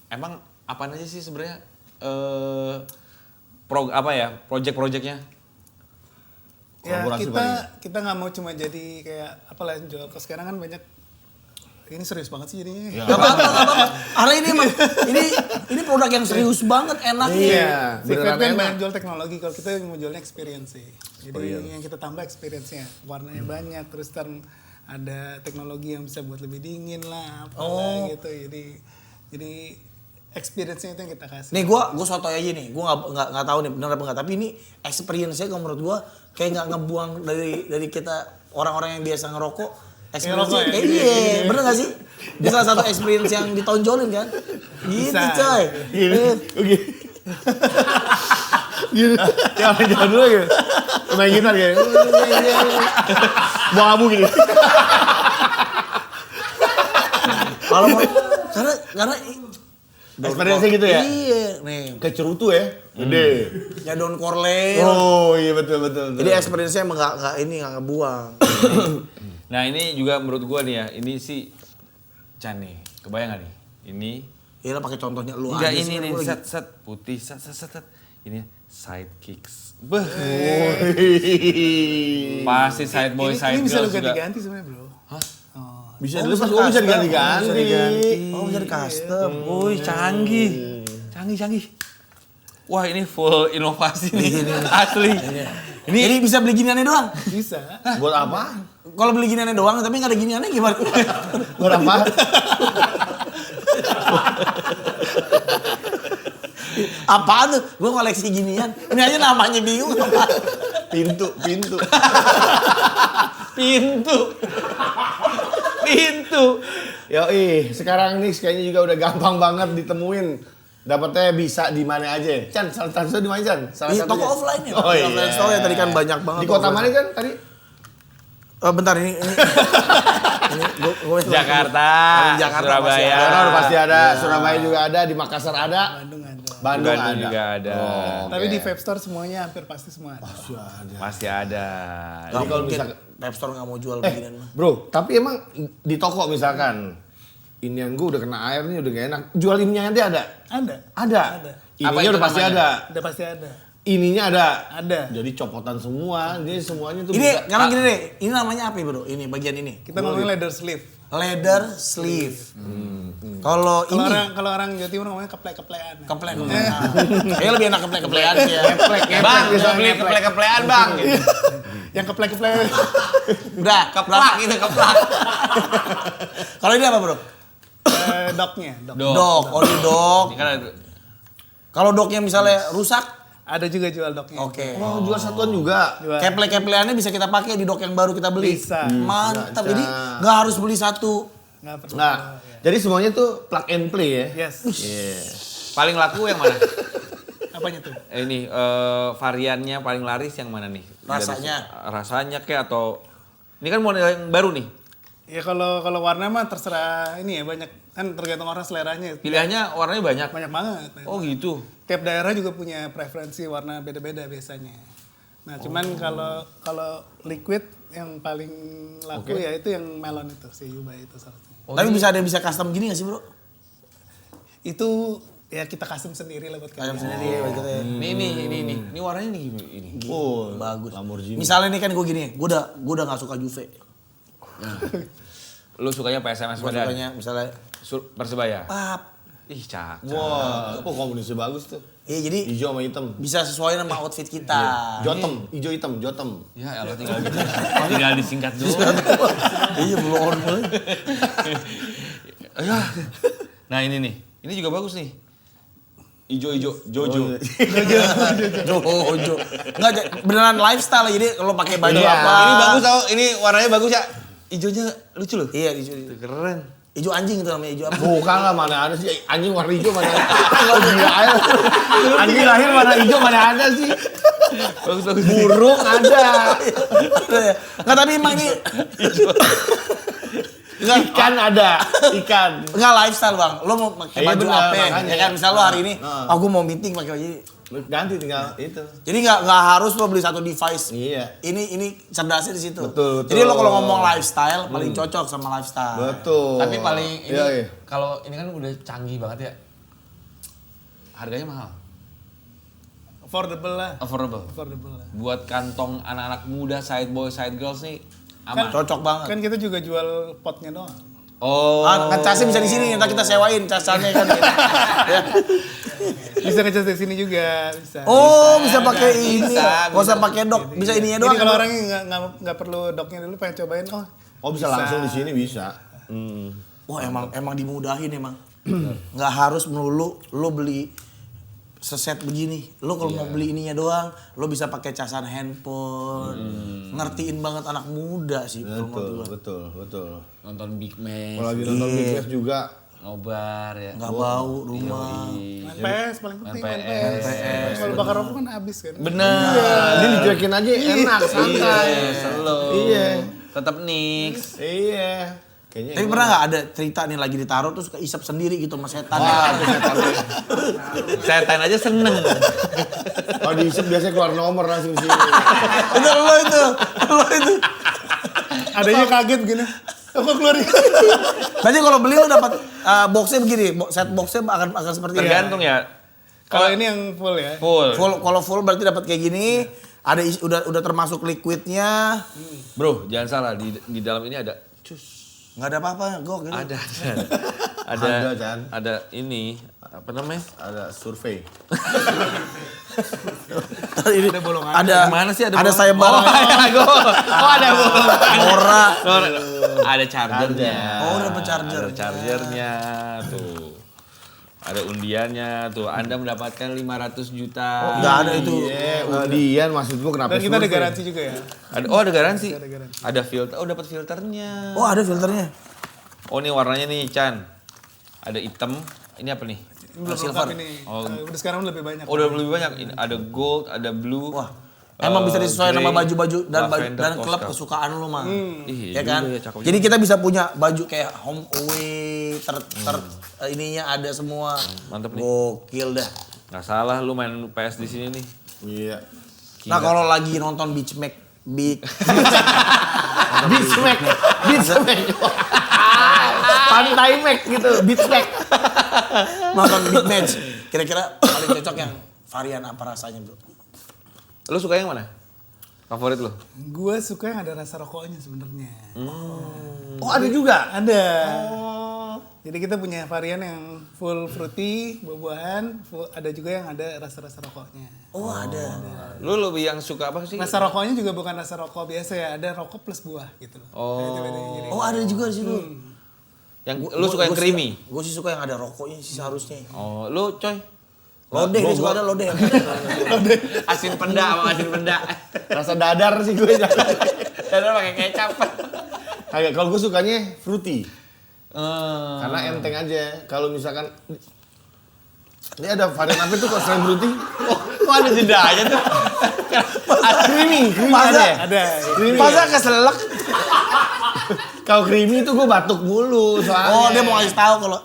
Emang apa aja sih sebenarnya project-projectnya? Ya Kolaborasi paling. kita nggak mau cuma jadi kayak apalah yang jual. Kalau sekarang kan banyak ini serius banget sih jadinya. Gak apa-apa. Karena ini emang ini produk yang serius banget, enak. Iya, Si beneran Fat kan enak. banyak jual teknologi, kalau kita mau jualnya experience sih. Jadi yang kita tambah experience-nya, warnanya banyak, terus ada teknologi yang bisa buat lebih dingin lah, apalah gitu. Jadi experience-nya itu yang kita kasih. Nih gue sotoy aja nih, gue nggak tahu nih benar apa enggak, tapi ini experience-nya kalau menurut gue kayak nggak ngebuang dari kita orang-orang yang biasa ngerokok. Experience-nya kayak iya, bener gak sih? Ini salah satu experience yang ditonjolin kan? Gitu Bisa. coy. Gitu. Jangan dulu gitu. Main gitar kayak. Buang abu gini. Kalau mau karena Experience gitu ya? Iya, nih. Kayak cerutu ya. Gede. Ya Don Corleone. Oh iya betul. Jadi experience-nya emang nggak ngebuang. Nah ini juga menurut gua nih ya, ini sih Chan nih, kebayang gak nih? Ini Iya lah pakai contohnya lu enggak aja ini sih, nih gua lagi- set putih set. Ini sidekicks. Beh. Pasti side boy ini side bisa lu girls juga. ganti-ganti sebenarnya bro. Hah? Bisa dulu bisa diganti-ganti. Oh bisa di custom. Wih, canggih. Wah, ini full inovasi nih. Asli. Ini bisa beli giniannya doang. Bisa. Buat apa? Kalau beli giniannya doang tapi nggak ada giniannya gimana? Buat apa? Apaan tuh? Gue koleksi ginian. Ini aja namanya bingung. Pintu. Yoi, sekarang nih kayaknya juga udah gampang banget ditemuin. Dapatnya bisa di mana aja. Chan, salah satu di mana Chan? Salah Di satunya. toko offline ya. Oh Di iya. offline store ya tadi kan banyak banget. Di kota offline. mana kan tadi? Bentar ini. Gue Jakarta, Jakarta Surabaya. masih Jakarta pasti ada, Surabaya juga ada, di Makassar ada, Bandung ada. Bandung Bandung ada. juga ada. Tapi di vape store semuanya hampir pasti semua ada. Masih ada. Gak kalau mungkin bisa- Vape store gak mau jual beginian mah. Bro, tapi emang di toko misalkan, inian gue udah kena air nih udah gak enak. Jual ininya nanti ada? Ada. Ada. Ada. Ininya Apa itu udah pasti namanya? ada. Udah pasti ada. Ininya ada. Ada. Jadi copotan semua, jadi semuanya tuh Ini bisa. karena gini deh, ini namanya apa ya bro? Ini bagian ini. Kita ngomongin leather sleeve. Leather sleeve. Kalau ini Kalau orang Jawa Timur ngomongnya keplek-keplekan. keplek. Kayaknya lebih enak keplek-keplekan sih ya. Bang, bisa mau beli ngeplek. keplek-keplekan bang. Yang keplek-keplek. Udah, Keplak gitu, keplak. Kalau ini apa bro? Doknya. Dok, oli dok. Ini kan ada- Kalau doknya misalnya rusak, Ada juga jual doknya. oke. Oh, jual satuan juga. Jual. Keplek-keplekannya bisa kita pakai di dok yang baru kita beli. Bisa. Mantap. Bisa. Jadi nggak harus beli satu. Nggak perlu. Nah, jadi semuanya tuh plug and play ya. Yes. paling laku yang mana? Apanya tuh? Ini variannya paling laris yang mana nih? Rasanya. Rasanya kayak atau ini kan model yang baru nih. Ya kalau warna mah terserah ini ya banyak Kan tergantung orang seleranya. Pilihannya warnanya banyak. Banyak banget. Oh gitu. Tiap daerah juga punya preferensi warna beda-beda biasanya. Nah, cuman kalau liquid yang paling laku ya itu yang melon itu, si Yuba itu salah satunya. Tapi bisa ada yang bisa custom gini gak sih bro? Itu ya kita custom sendiri lah buat Custom kalian. sendiri ya gitu ya. Ini warnanya nih ini. Oh, Bagus. Lamborghini. Misalnya nih kan gue gini, gue udah gak suka Juve. Lu sukanya PSMS Gue Medan? sukanya misalnya Persebaya? pap. Ih, cak. Wah, kombinasi bagus tuh. Iya jadi Hijau sama hitam. bisa sesuai sama outfit kita. Jotem, hijau hitam, jotem. Ya elah tinggal gitu. Tinggal disingkat doang. Iya belum mulai. Ya. Nah ini nih. Ini juga bagus nih. Ijo-ijo, Jojo. Jojo. Enggak beneran lifestyle jadi kalau pakai baju Iya. apa. Ini bagus tau, ini warnanya bagus ya. Ijonya lucu loh. Iya hijau. Keren. Hijau anjing itu namanya hijau apa? Bukan lah, mana ada sih anjing warna hijau mana ada. Gila aja. Anjing lahir warna hijau mana ada sih. Bagus. Burung ada. Enggak tapi emang ini Ikan ada, ikan. enggak lifestyle bang. Lo mau pakai Iya, baju benar, apa? makanya. Ya kan misal lo hari ini, Nah. gue mau meeting pakai baju ini. Ganti tinggal itu. Jadi nggak harus lo beli satu device. Iya. Ini cerdasnya di situ. Betul. Jadi lo kalau ngomong lifestyle paling cocok sama lifestyle. Betul. Tapi paling ini Iya. kalau ini kan udah canggih banget ya. Harganya mahal. Affordable lah. Affordable. Affordable lah. Buat kantong anak-anak muda, side boy, side girls nih aman. Cocok banget. Kan kita juga jual potnya doang. Oh. Kan casnya bisa di sini, nanti kita sewain casanya kan. Ya. Bisa ngecas di sini juga, bisa. Oh, bisa pakai ini. bisa. Gak usah pakai dock, bisa ininya doang. Jadi kalau kan? orangnya nggak perlu docknya dulu, pengen cobain, Oh bisa langsung di sini bisa. Wah, emang dimudahin emang. Nggak harus melulu lo beli seset begini. Lo kalau mau beli ininya doang, lo bisa pakai casan handphone. Ngertiin banget anak muda sih. kalau menurut Betul, gua. betul. Nonton Big Match, Kalau lagi nonton Big Match juga. nobar ya. Nggak bau rumah. Main PS paling penting, Main main PS. PS. Kalau bakar rokok kan habis kan. Bener. Ini dicuekin aja enak, santai. Iya, slow. Iya. Tetap nix. Iya. Kayaknya Tapi pernah nggak ada cerita nih lagi ditaruh terus keisap sendiri gitu sama setan? Wah, itu setan. Setan aja seneng. Kalau diisep biasanya keluar nomor langsung sini. Itu lo itu. Adanya kaget gini. Apa keluar? Nanti kalau beli lo dapat boxnya begini, set boxnya akan seperti ini. Tergantung ya. Kalau ini yang full ya. Full. Kalau full berarti dapat kayak gini. Ada udah termasuk liquidnya. Bro, jangan salah di dalam ini ada Nggak ada apa-apa, gok gitu. ada Chan. ada ini apa namanya? Ada survei. Ini ada Mana sih ada ada bolongan? sayembara. Ada bolongan. Ora. Ada chargernya. Oh, dapat charger. Ada chargernya tuh. Ada undiannya tuh. Anda mendapatkan 500 juta. Nggak ada itu. Iya, undian maksud gua kenapa Dan kita ada survei? garansi juga ya. Ada garansi. Ada garansi. Ada filter. Oh, dapat filternya. Oh, ada filternya. Oh, ini warnanya nih, Chan. Ada hitam. Ini apa nih? Ini belum Silver. lengkap ini. Oh. Udah sekarang lebih banyak. Oh, udah lebih banyak. Ini ada gold, ada blue. Wah. Emang bisa disesuaikan sama grey, baju-baju lavender, dan klub Oscar. kesukaan lu mah. Ih, Ya kan? juga ya, cakep Jadi juga. kita bisa punya baju kayak home away, ininya ada semua. Mantep nih. Gokil dah. Nggak salah lu main PS di sini nih. Iya. Nah, kalau lagi nonton Beach Mac, Beat smack. Pantai Mac gitu, beat smack. nonton Big Match, kira-kira paling cocok yang varian apa rasanya, Bro? Lu suka yang mana? Favorit lu? Gue suka yang ada rasa rokoknya sebenarnya. Oh, ada juga. Ada. Jadi kita punya varian yang full fruity, buah-buahan, ada juga yang ada rasa-rasa rokoknya. Oh, ada. Lu lebih yang suka apa sih? Rasa rokoknya juga bukan rasa rokok biasa ya, ada rokok plus buah gitu loh. Oh. Jadi, Oh, ada juga di situ. Yang lu suka yang creamy? Gue sih suka yang ada rokoknya sih seharusnya. Oh, lu coy? Lodeh, dia suka ada lodeh. Asin penda sama asin penda. Rasa dadar sih gue. Dadar pakai kecap. Agak kalau gue sukanya fruity. Karena enteng aja. Kalau misalkan ini ada varian apa tuh kalau selain fruity? Kok ada jeda aja tuh? Creamy ada ya? ada. Creamy Masa ya? keselak? Kau creamy tuh gue batuk mulu soalnya. Oh, dia mau ngasih tahu kalau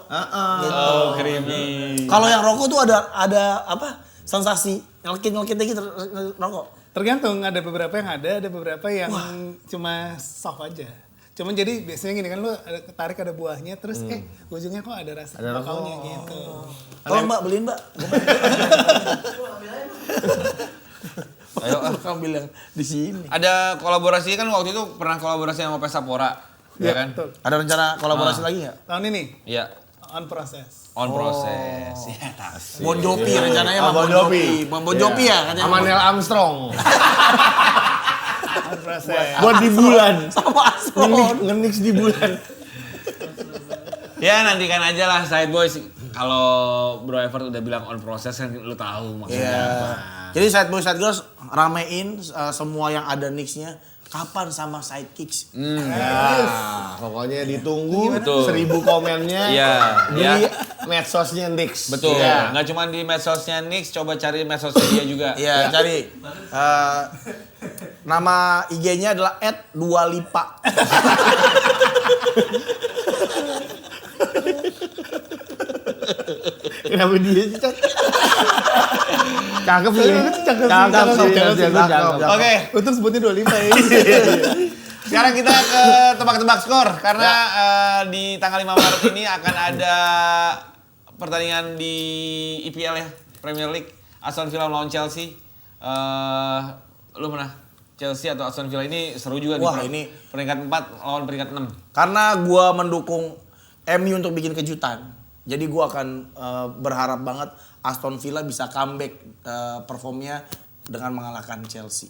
Oh, creamy. kalau yang rokok tuh ada apa? Sensasi nyelkit-nyelkitnya gitu rokok. Tergantung, ada beberapa yang ada beberapa yang cuma soft aja. Cuman jadi biasanya gini kan lu tarik ada buahnya terus ujungnya kok ada rasa Ada rokok. kokaonya gitu. Tolong Mbak beliin Mbak. Ayo, Kamu bilang di sini. ada kolaborasi kan waktu itu pernah kolaborasi sama Pesapora, ya kan? Betul. Ada rencana kolaborasi lagi nggak? Tahun ini Iya, on proses. on proses. Ya, Bon Jovi rencananya Ah, sama Bon Bon Jovi. Jovi. Bon Jovi ya katanya. Sama Neil Armstrong. On proses. Buat di bulan. Sama Astron. Ngenix di bulan. Ya nantikan aja lah Side Boys. Kalau Bro Evert udah bilang on proses kan lu tahu maksudnya Iya. apa. Jadi Side Boys Side Girls ramein semua yang ada Knicks-nya. Kapan sama Sidekicks? Ya, pokoknya ditunggu Betul. 1000 komennya Iya, di iya. medsosnya Knicks. Betul. Iya. Nggak cuma di medsosnya Knicks, coba cari medsosnya dia juga. Iya, cari. Nama IG-nya adalah @dualipa. Kenapa dia sih, Cak? Cakep sih. Cakep sih, Cakep sih. cakep. Oke, Untung sebutnya 25 ya. sekarang kita ke tebak-tebak skor karena di tanggal 5 Maret ini akan ada pertandingan di IPL ya, Premier League. Aston Villa melawan Chelsea. Lu mana? Chelsea atau Aston Villa ini seru juga Wah, nih. ini Peringkat 4 lawan peringkat 6. karena gua mendukung MU untuk bikin kejutan. Jadi gua akan berharap banget Aston Villa bisa comeback performnya dengan mengalahkan Chelsea.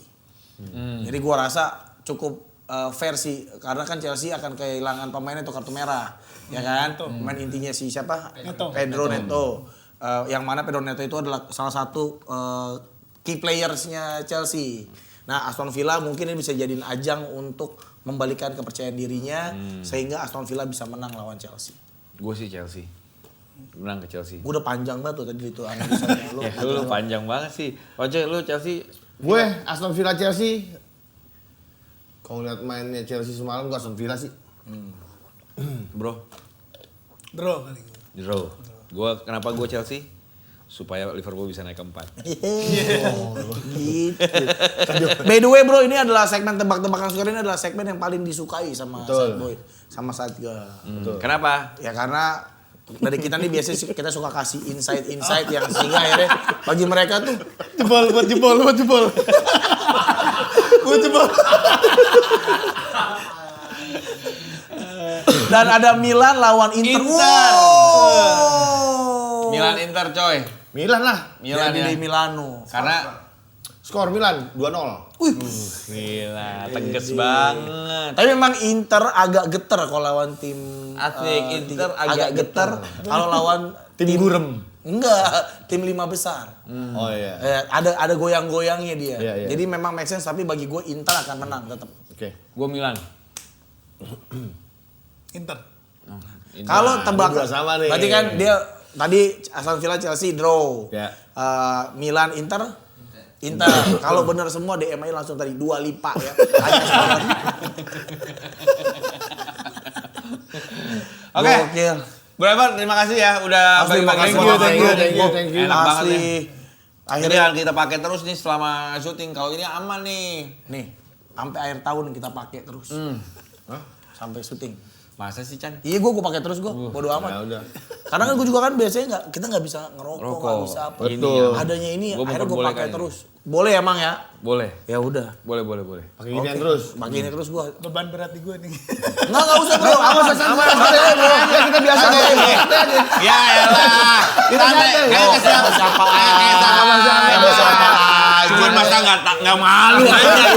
Jadi gua rasa cukup fair sih karena kan Chelsea akan kehilangan pemainnya itu kartu merah, ya kan? Pemain intinya si siapa? Neto. Pedro Neto. Yang mana Pedro Neto itu adalah salah satu key playersnya Chelsea. Nah, Aston Villa mungkin ini bisa jadiin ajang untuk membalikan kepercayaan dirinya sehingga Aston Villa bisa menang lawan Chelsea. Gue sih Chelsea. Menang ke Chelsea. Gue udah panjang banget tuh tadi itu analisanya lu. Ya, lu panjang banget sih. Oce, lu Chelsea. Gue Aston Villa Chelsea. Kalau lihat mainnya Chelsea semalam gue Aston Villa sih. Bro, Draw kali gue. draw. Kenapa gue Chelsea? Supaya Liverpool bisa naik ke 4. Gitu. By the way bro, ini adalah segmen tebak-tebakan skor, ini adalah segmen yang paling disukai sama Betul. Sad Boy, sama Satga. Kenapa? Ya karena dari kita nih biasanya sih kita suka kasih insight yang sehingga akhirnya bagi mereka tuh Buat jebol. Buat jebol. dan ada Milan lawan Inter. Inter. Wow. Milan Inter coy. Milan lah. Milan Jadi ya. di Milano. Karena Skor Milan 2-0. gila, tegas banget. Tapi memang Inter agak geter kalau lawan tim Asik, Inter agak geter. Kalau lawan Tim gurem. enggak, tim 5 besar. Oh iya. Ada goyang-goyangnya dia. Iya, iya. Jadi memang make sense tapi bagi gue Inter akan menang tetap. Oke. Gue Milan. Inter. Inter. Kalau tebak berdua sama nih. berarti kan dia tadi Aston Villa Chelsea draw. Ya. Milan Inter. Kalau benar semua DM aja langsung tadi 2 lipa ya. Hanya skor. Oke. Gokil. Bro Evan, terima kasih ya udah Asli, bagi-bagi makasih. info. Thank you. Enak banget ya. Asli. Ini Akhirnya yang kita pakai terus nih selama syuting. Kalau ini aman nih. nih sampai akhir tahun kita pakai terus. Sampai syuting. Masa sih Chan? Iya gue pakai terus gue, bodo amat. Ya udah. Karena kan gue juga kan biasanya kita nggak bisa ngerokok, Rokok. nggak bisa apa. Betul. Adanya ini Gua akhirnya gue pakai memperbolehkan terus. Boleh emang ya? Boleh. Ya udah. Boleh. Pakai ginian terus. Pakai ini terus gue. Beban berat di gue nih. Nggak usah bro. Aman, ya kita biasa aja. Ya elah. Kita santai. Kayak siapa? Siapa? Siapa? Cuman masa nggak malu aja.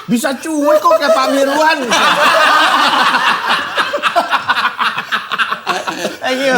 Bisa cuek kok kayak Pak Mirwan. Thank you.